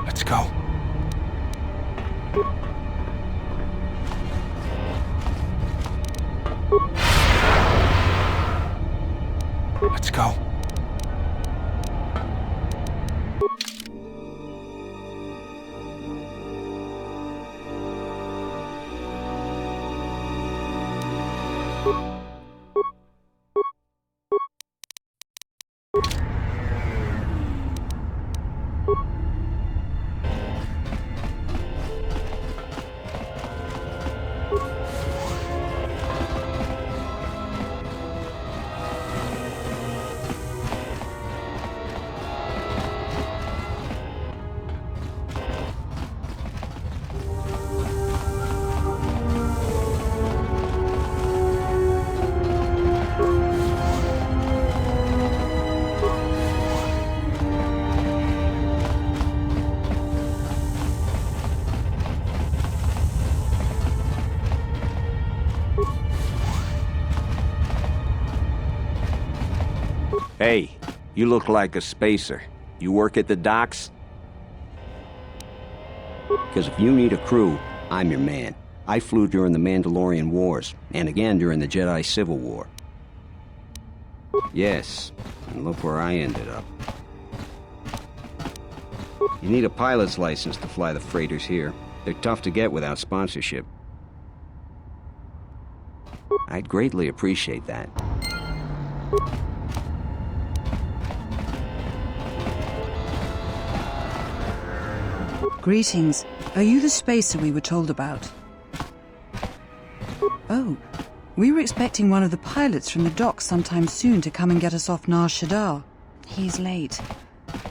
Let's go. Let's go. Hey, you look like a spacer. You work at the docks? Because if you need a crew, I'm your man. I flew during the Mandalorian Wars, and again during the Jedi Civil War. Yes, and look where I ended up. You need a pilot's license to fly the freighters here. They're tough to get without sponsorship. I'd greatly appreciate that. Greetings. Are you the spacer we were told about? Oh, we were expecting one of the pilots from the docks sometime soon to come and get us off Nar Shaddaa. He's late.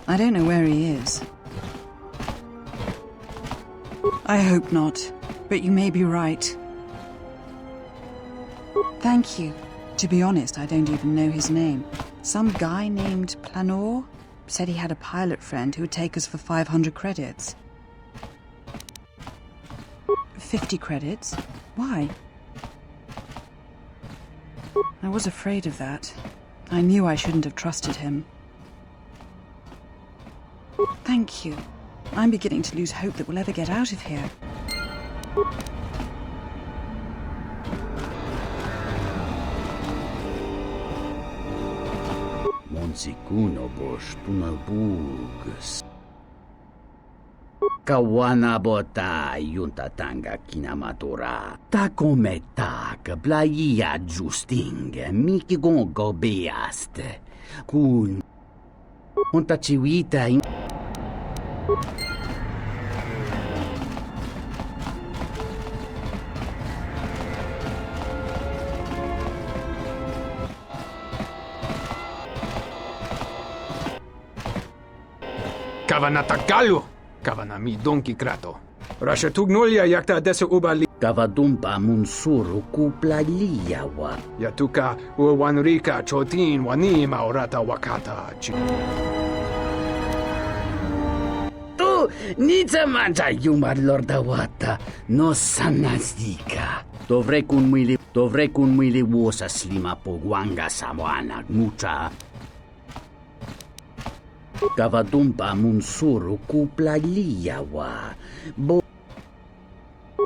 I don't know where he is. I hope not, but you may be right. Thank you. To be honest, I don't even know his name. Some guy named Planor said he had a pilot friend who would take us for 500 credits. 50 credits? Why? I was afraid of that. I knew I shouldn't have trusted him. Thank you. I'm beginning to lose hope that we'll ever get out of here. Monsikuno bosh punabugs. Kawana bota yunta tanga kinamatura. Ta come tak blaia justing miki gongo beast. Kun unta chiwita in Kavanatagalu! Kavanami donki krato. Rashatugnolia yakta desa ubali. Kavadumpa munsuru kupla liyawa. Yatuka uwanrika chotin wanima orata wakata chi. Tu nita manja yumar lorda wata no sanasika. Dovrei kun mwili wosa slima pogwanga samoana mucha. Kavadumpa munsuru kupla liyawa.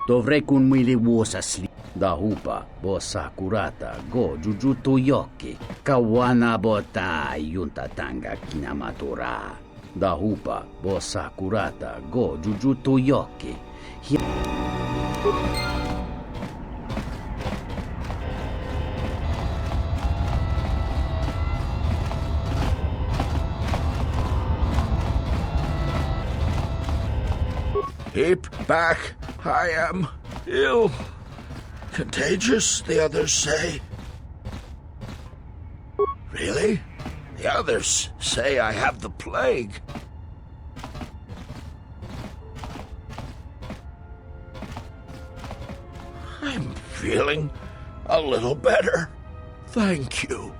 Dovrei kun mwili wosa sli. Dahupa bosa kurata go jujutu yoki. Kawana bota yunta tanga kinamatura. Dahupa bosa kurata go jujutu yoki. Hip, back, I am ill. Contagious, the others say. Really? The others say I have the plague. I'm feeling a little better. Thank you.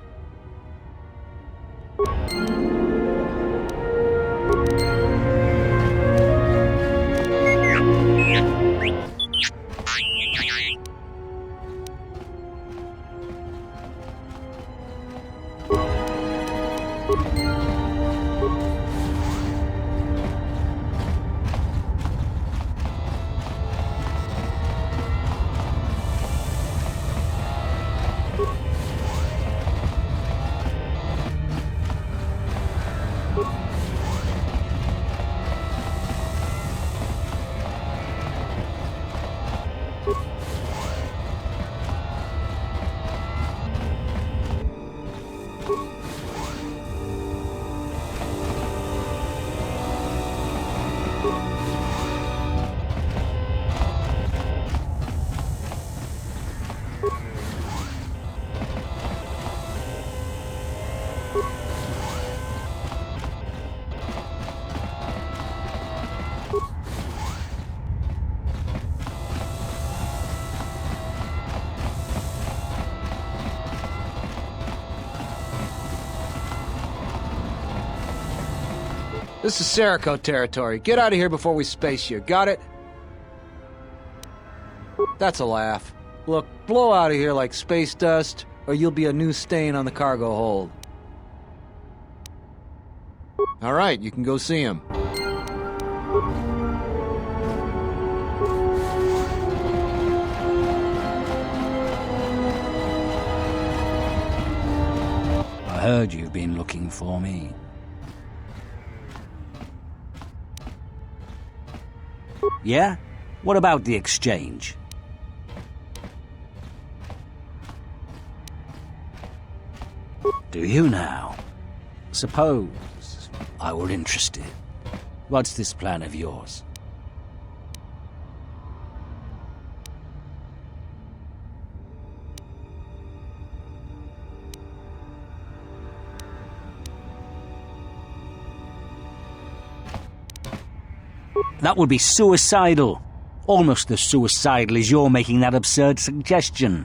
This is Serico territory. Get out of here before we space you. Got it? That's a laugh. Look, blow out of here like space dust, or you'll be a new stain on the cargo hold. All right, you can go see him. I heard you've been looking for me. Yeah? What about the exchange? Do you now? Suppose I were interested. What's this plan of yours? That would be suicidal. Almost as suicidal as you're making that absurd suggestion.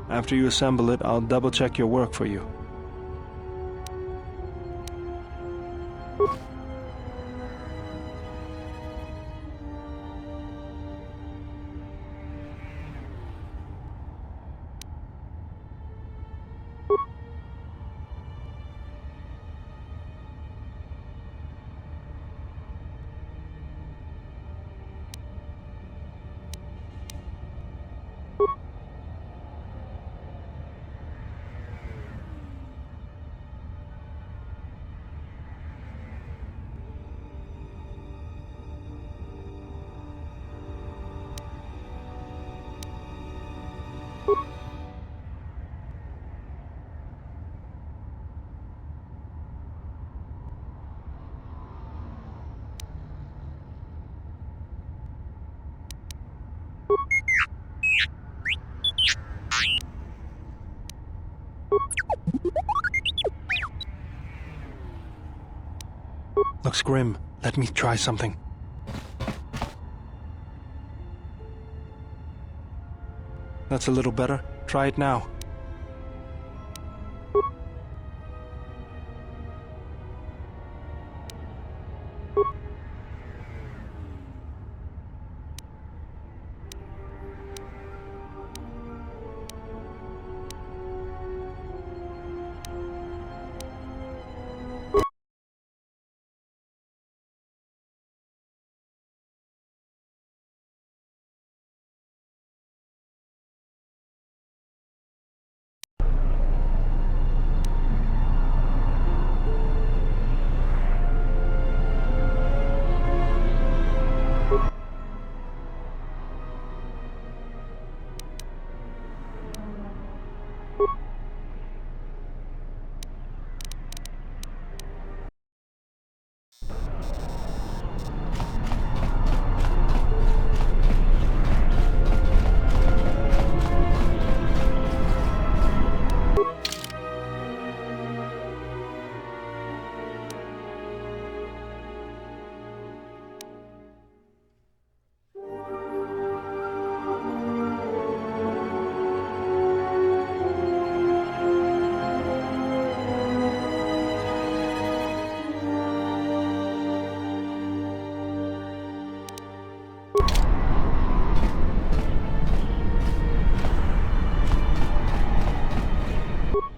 After you assemble it, I'll double-check your work for you. looks grim. Let me try something. That's a little better. Try it now.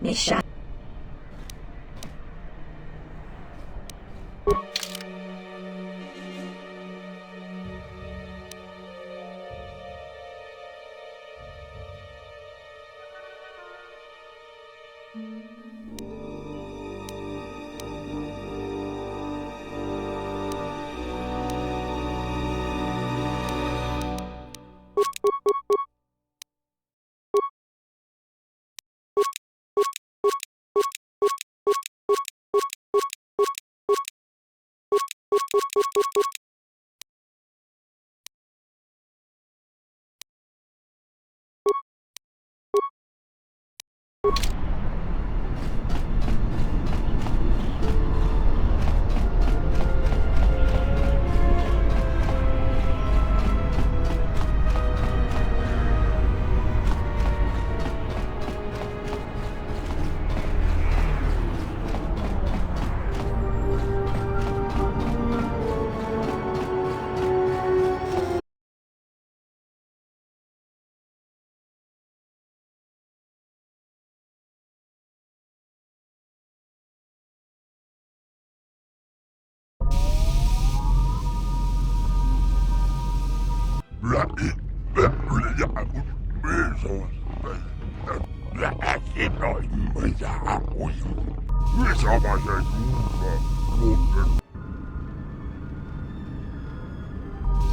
Nisha.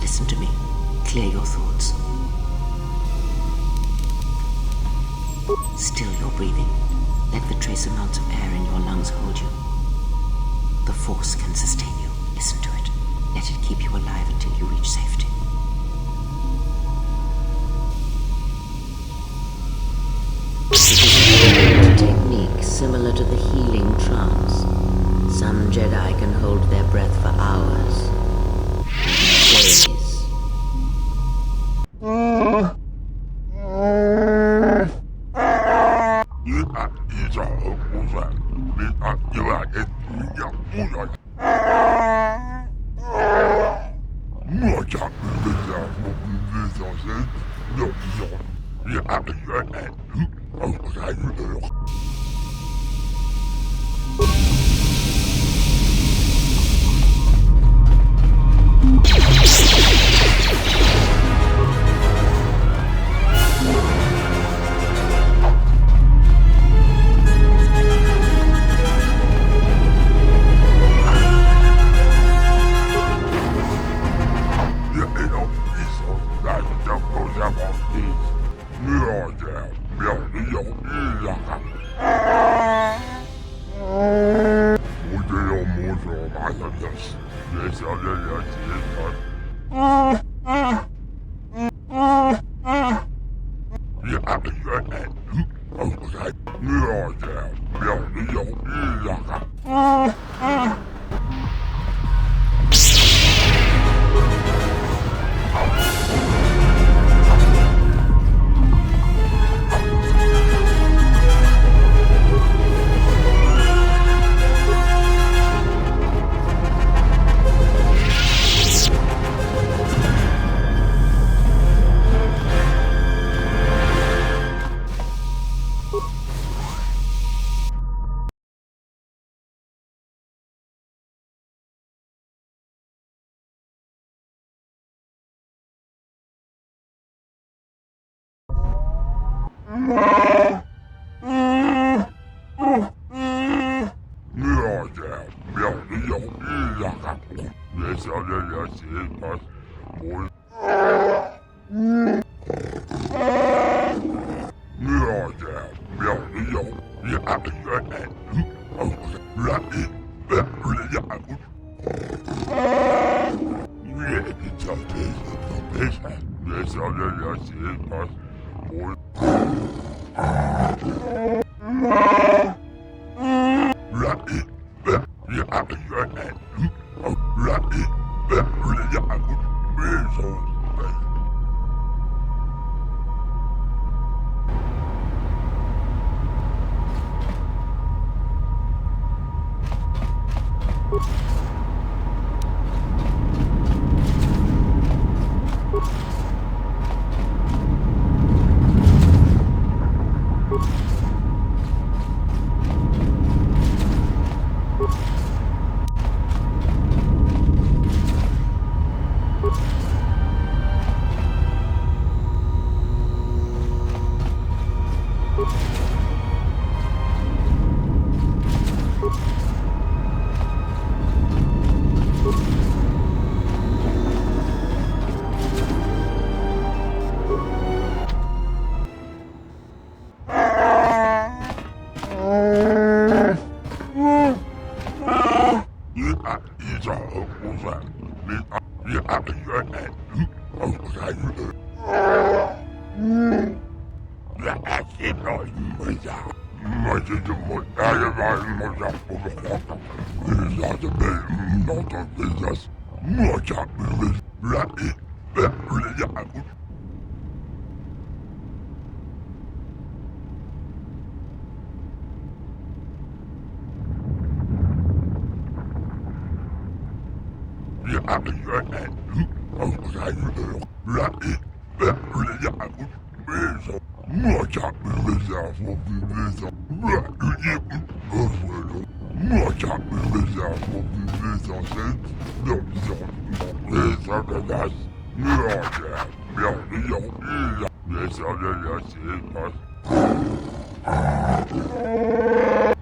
Listen to me. Clear your thoughts. Still your breathing. Let the trace amounts of air in your lungs hold you. The force can sustain you. Listen to it. Let it keep you alive until you reach safety. It is a technique similar to the healing trance. Some Jedi can hold their breath for hours. Days.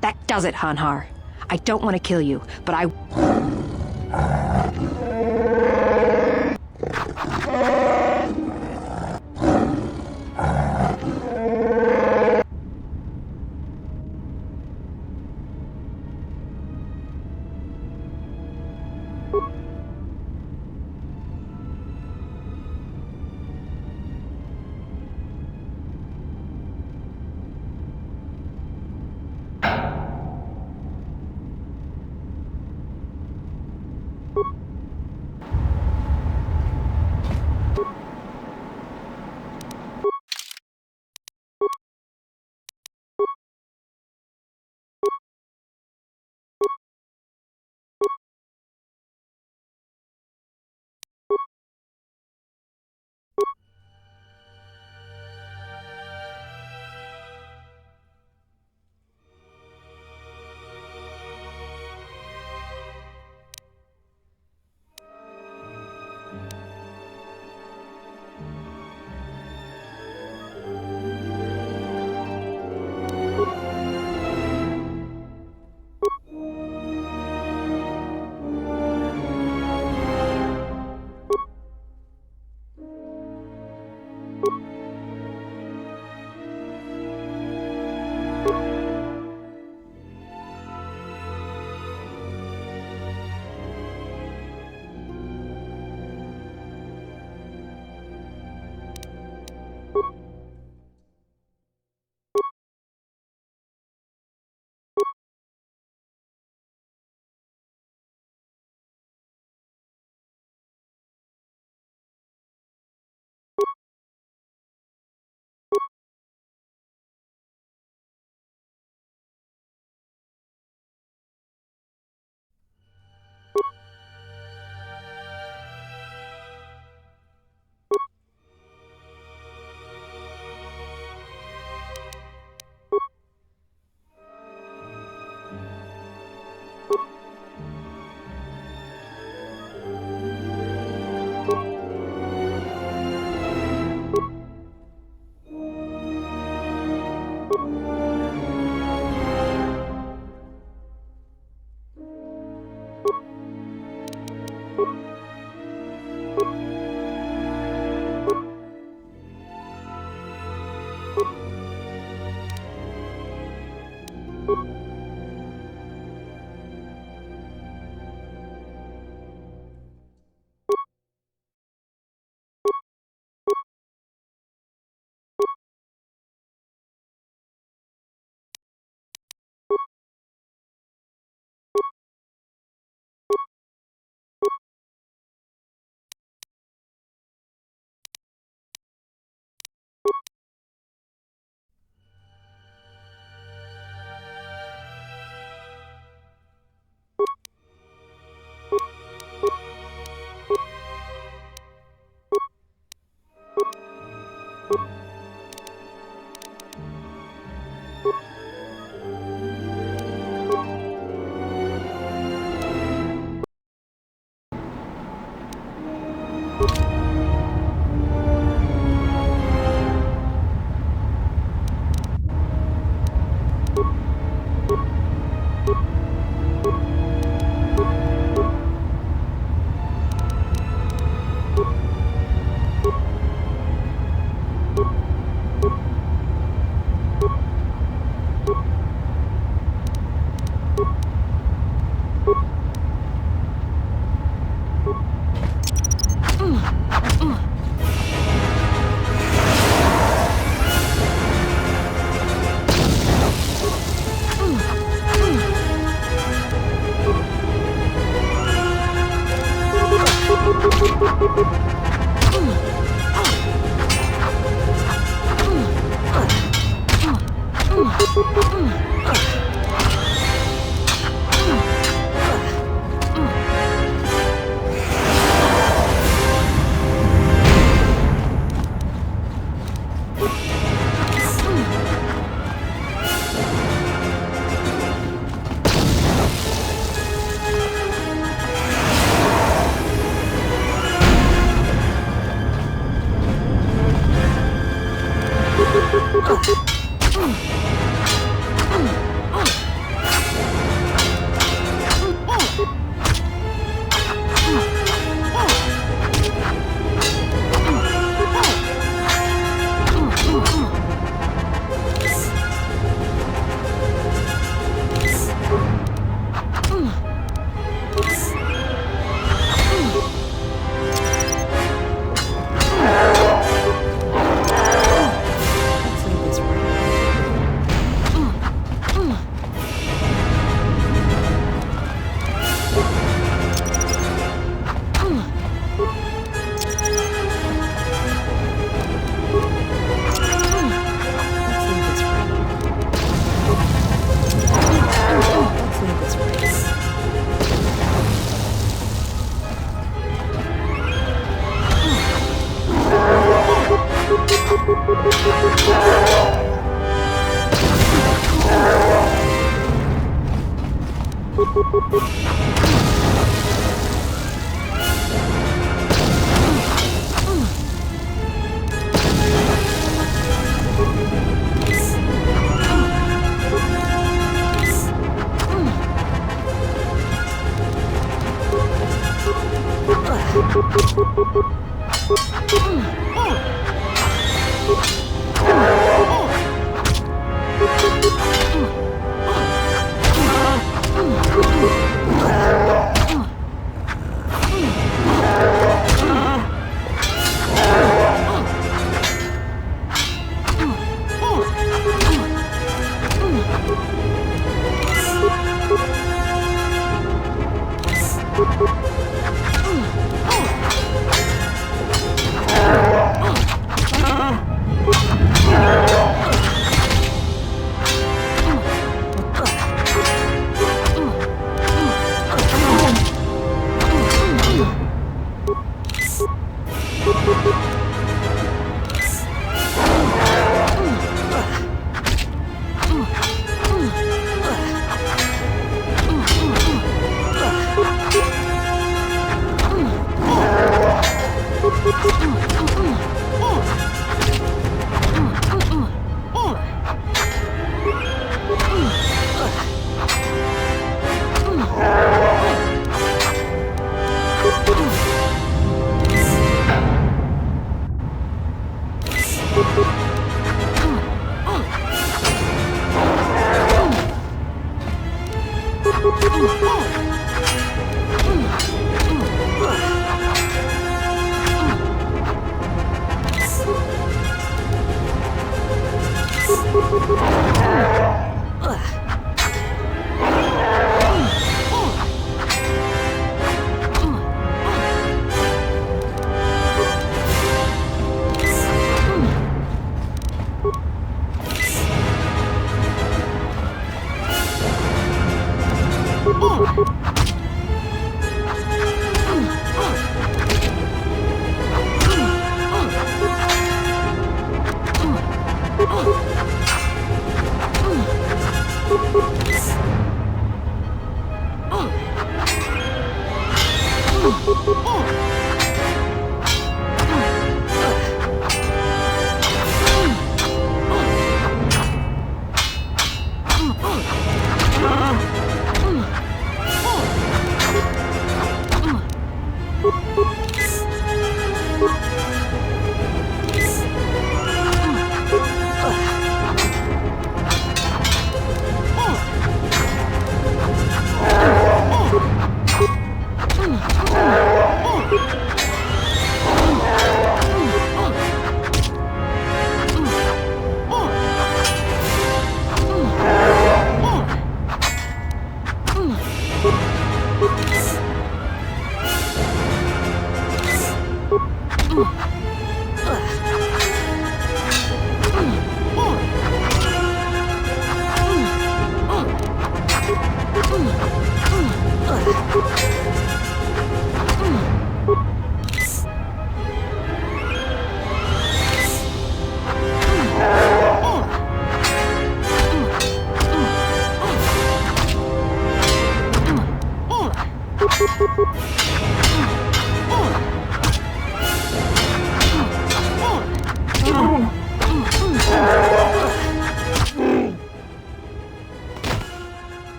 That does it, Hanhar. I don't want to kill you, but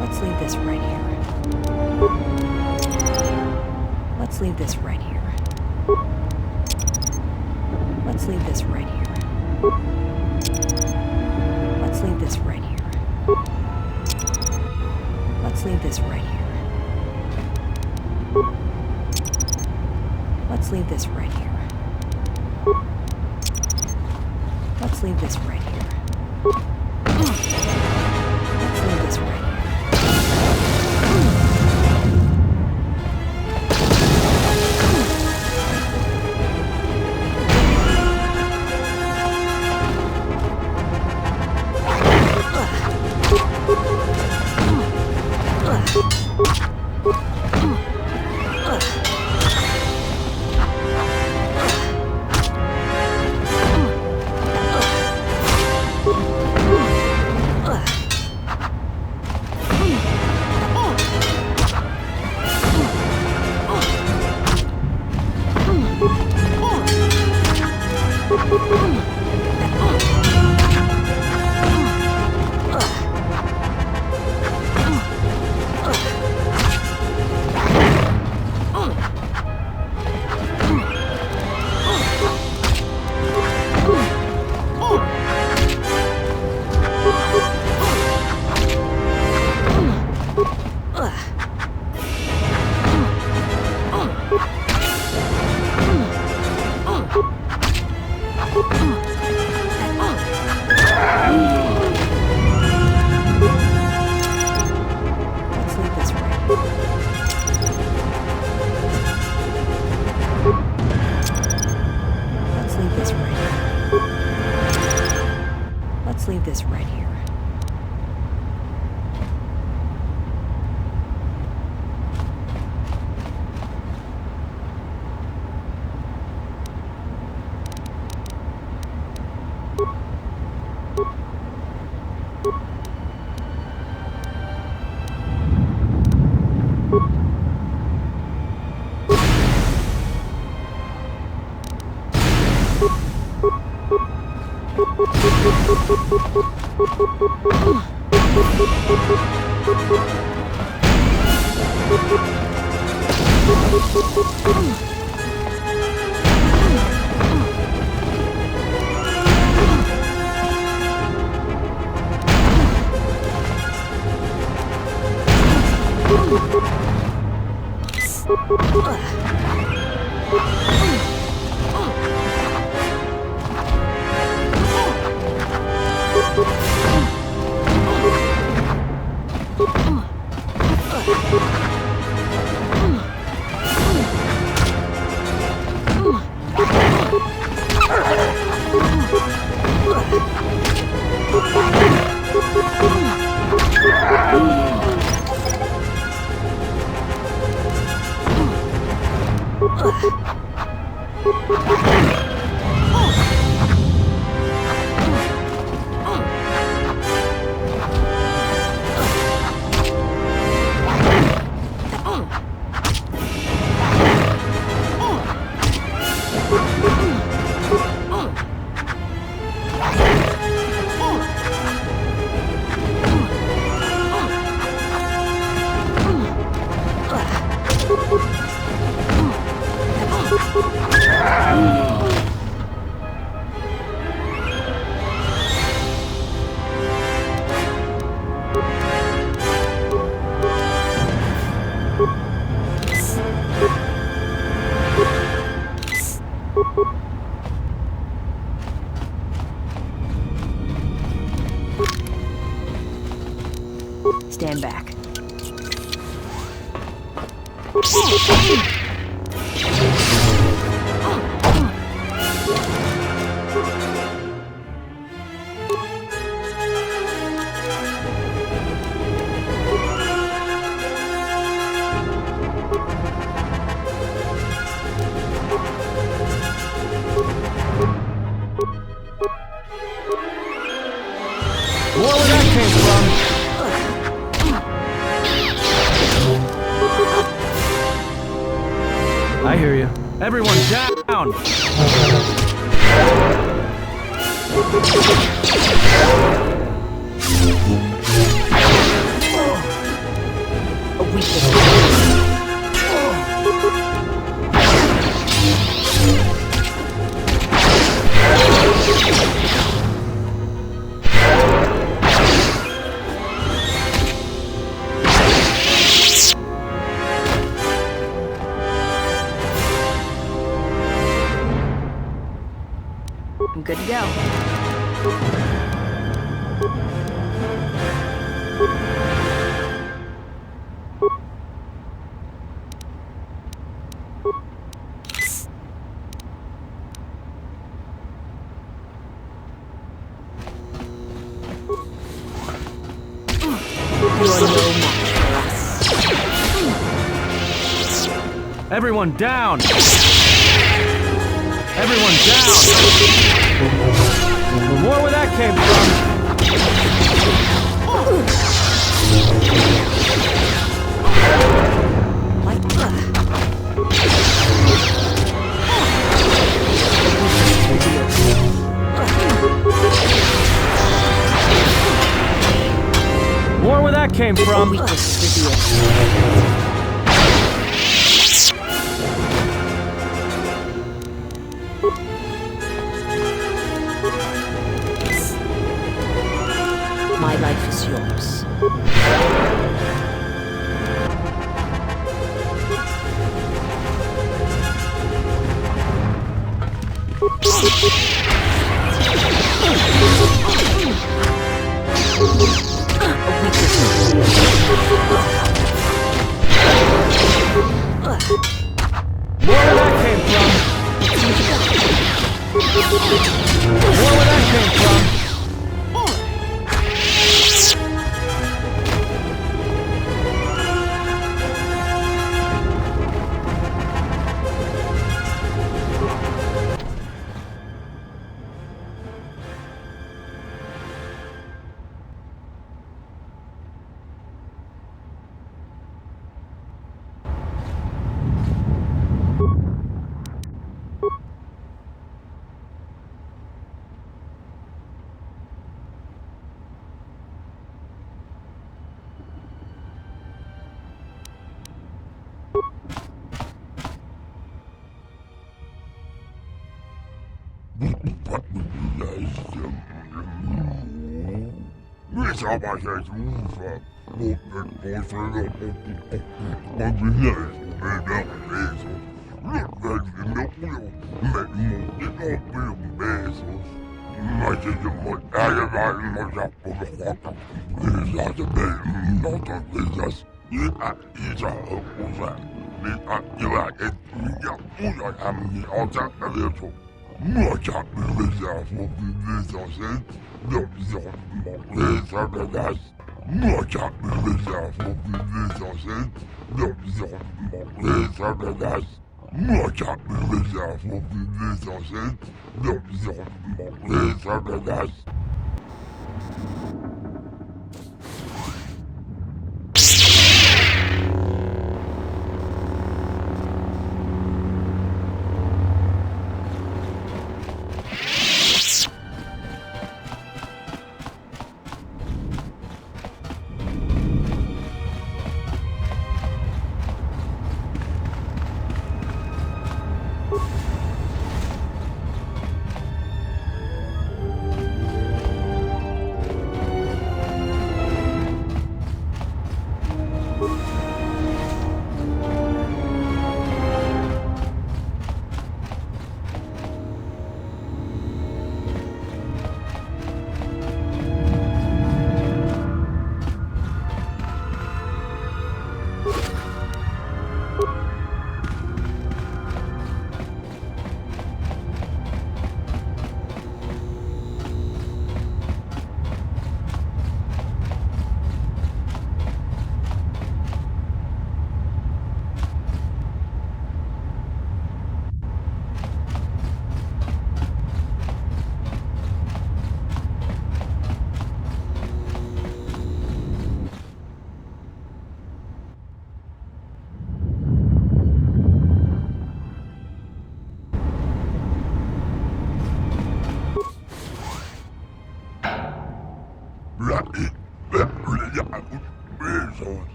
Let's leave this right here. Let's leave this right here. Let's leave this right here. Let's leave this right here. Let's leave this right here. Let's leave this right here. Let's leave this right here. Let's leave this right here. Let's leave this right here. Let's leave this right here. Stand back. I hear you. Everyone down! I'm good to go. Everyone down! Everyone down! More where that came from. More where that came from. My life is yours. Where that came from? came from.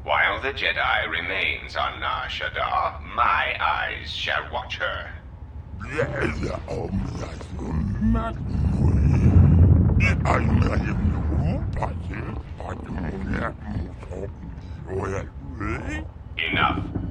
While of the Jedi remains on Nar Shaddaa, my eyes shall watch her. Enough.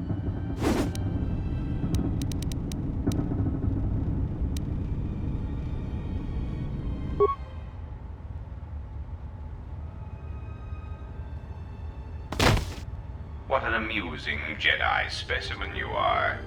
What an amusing Jedi specimen you are.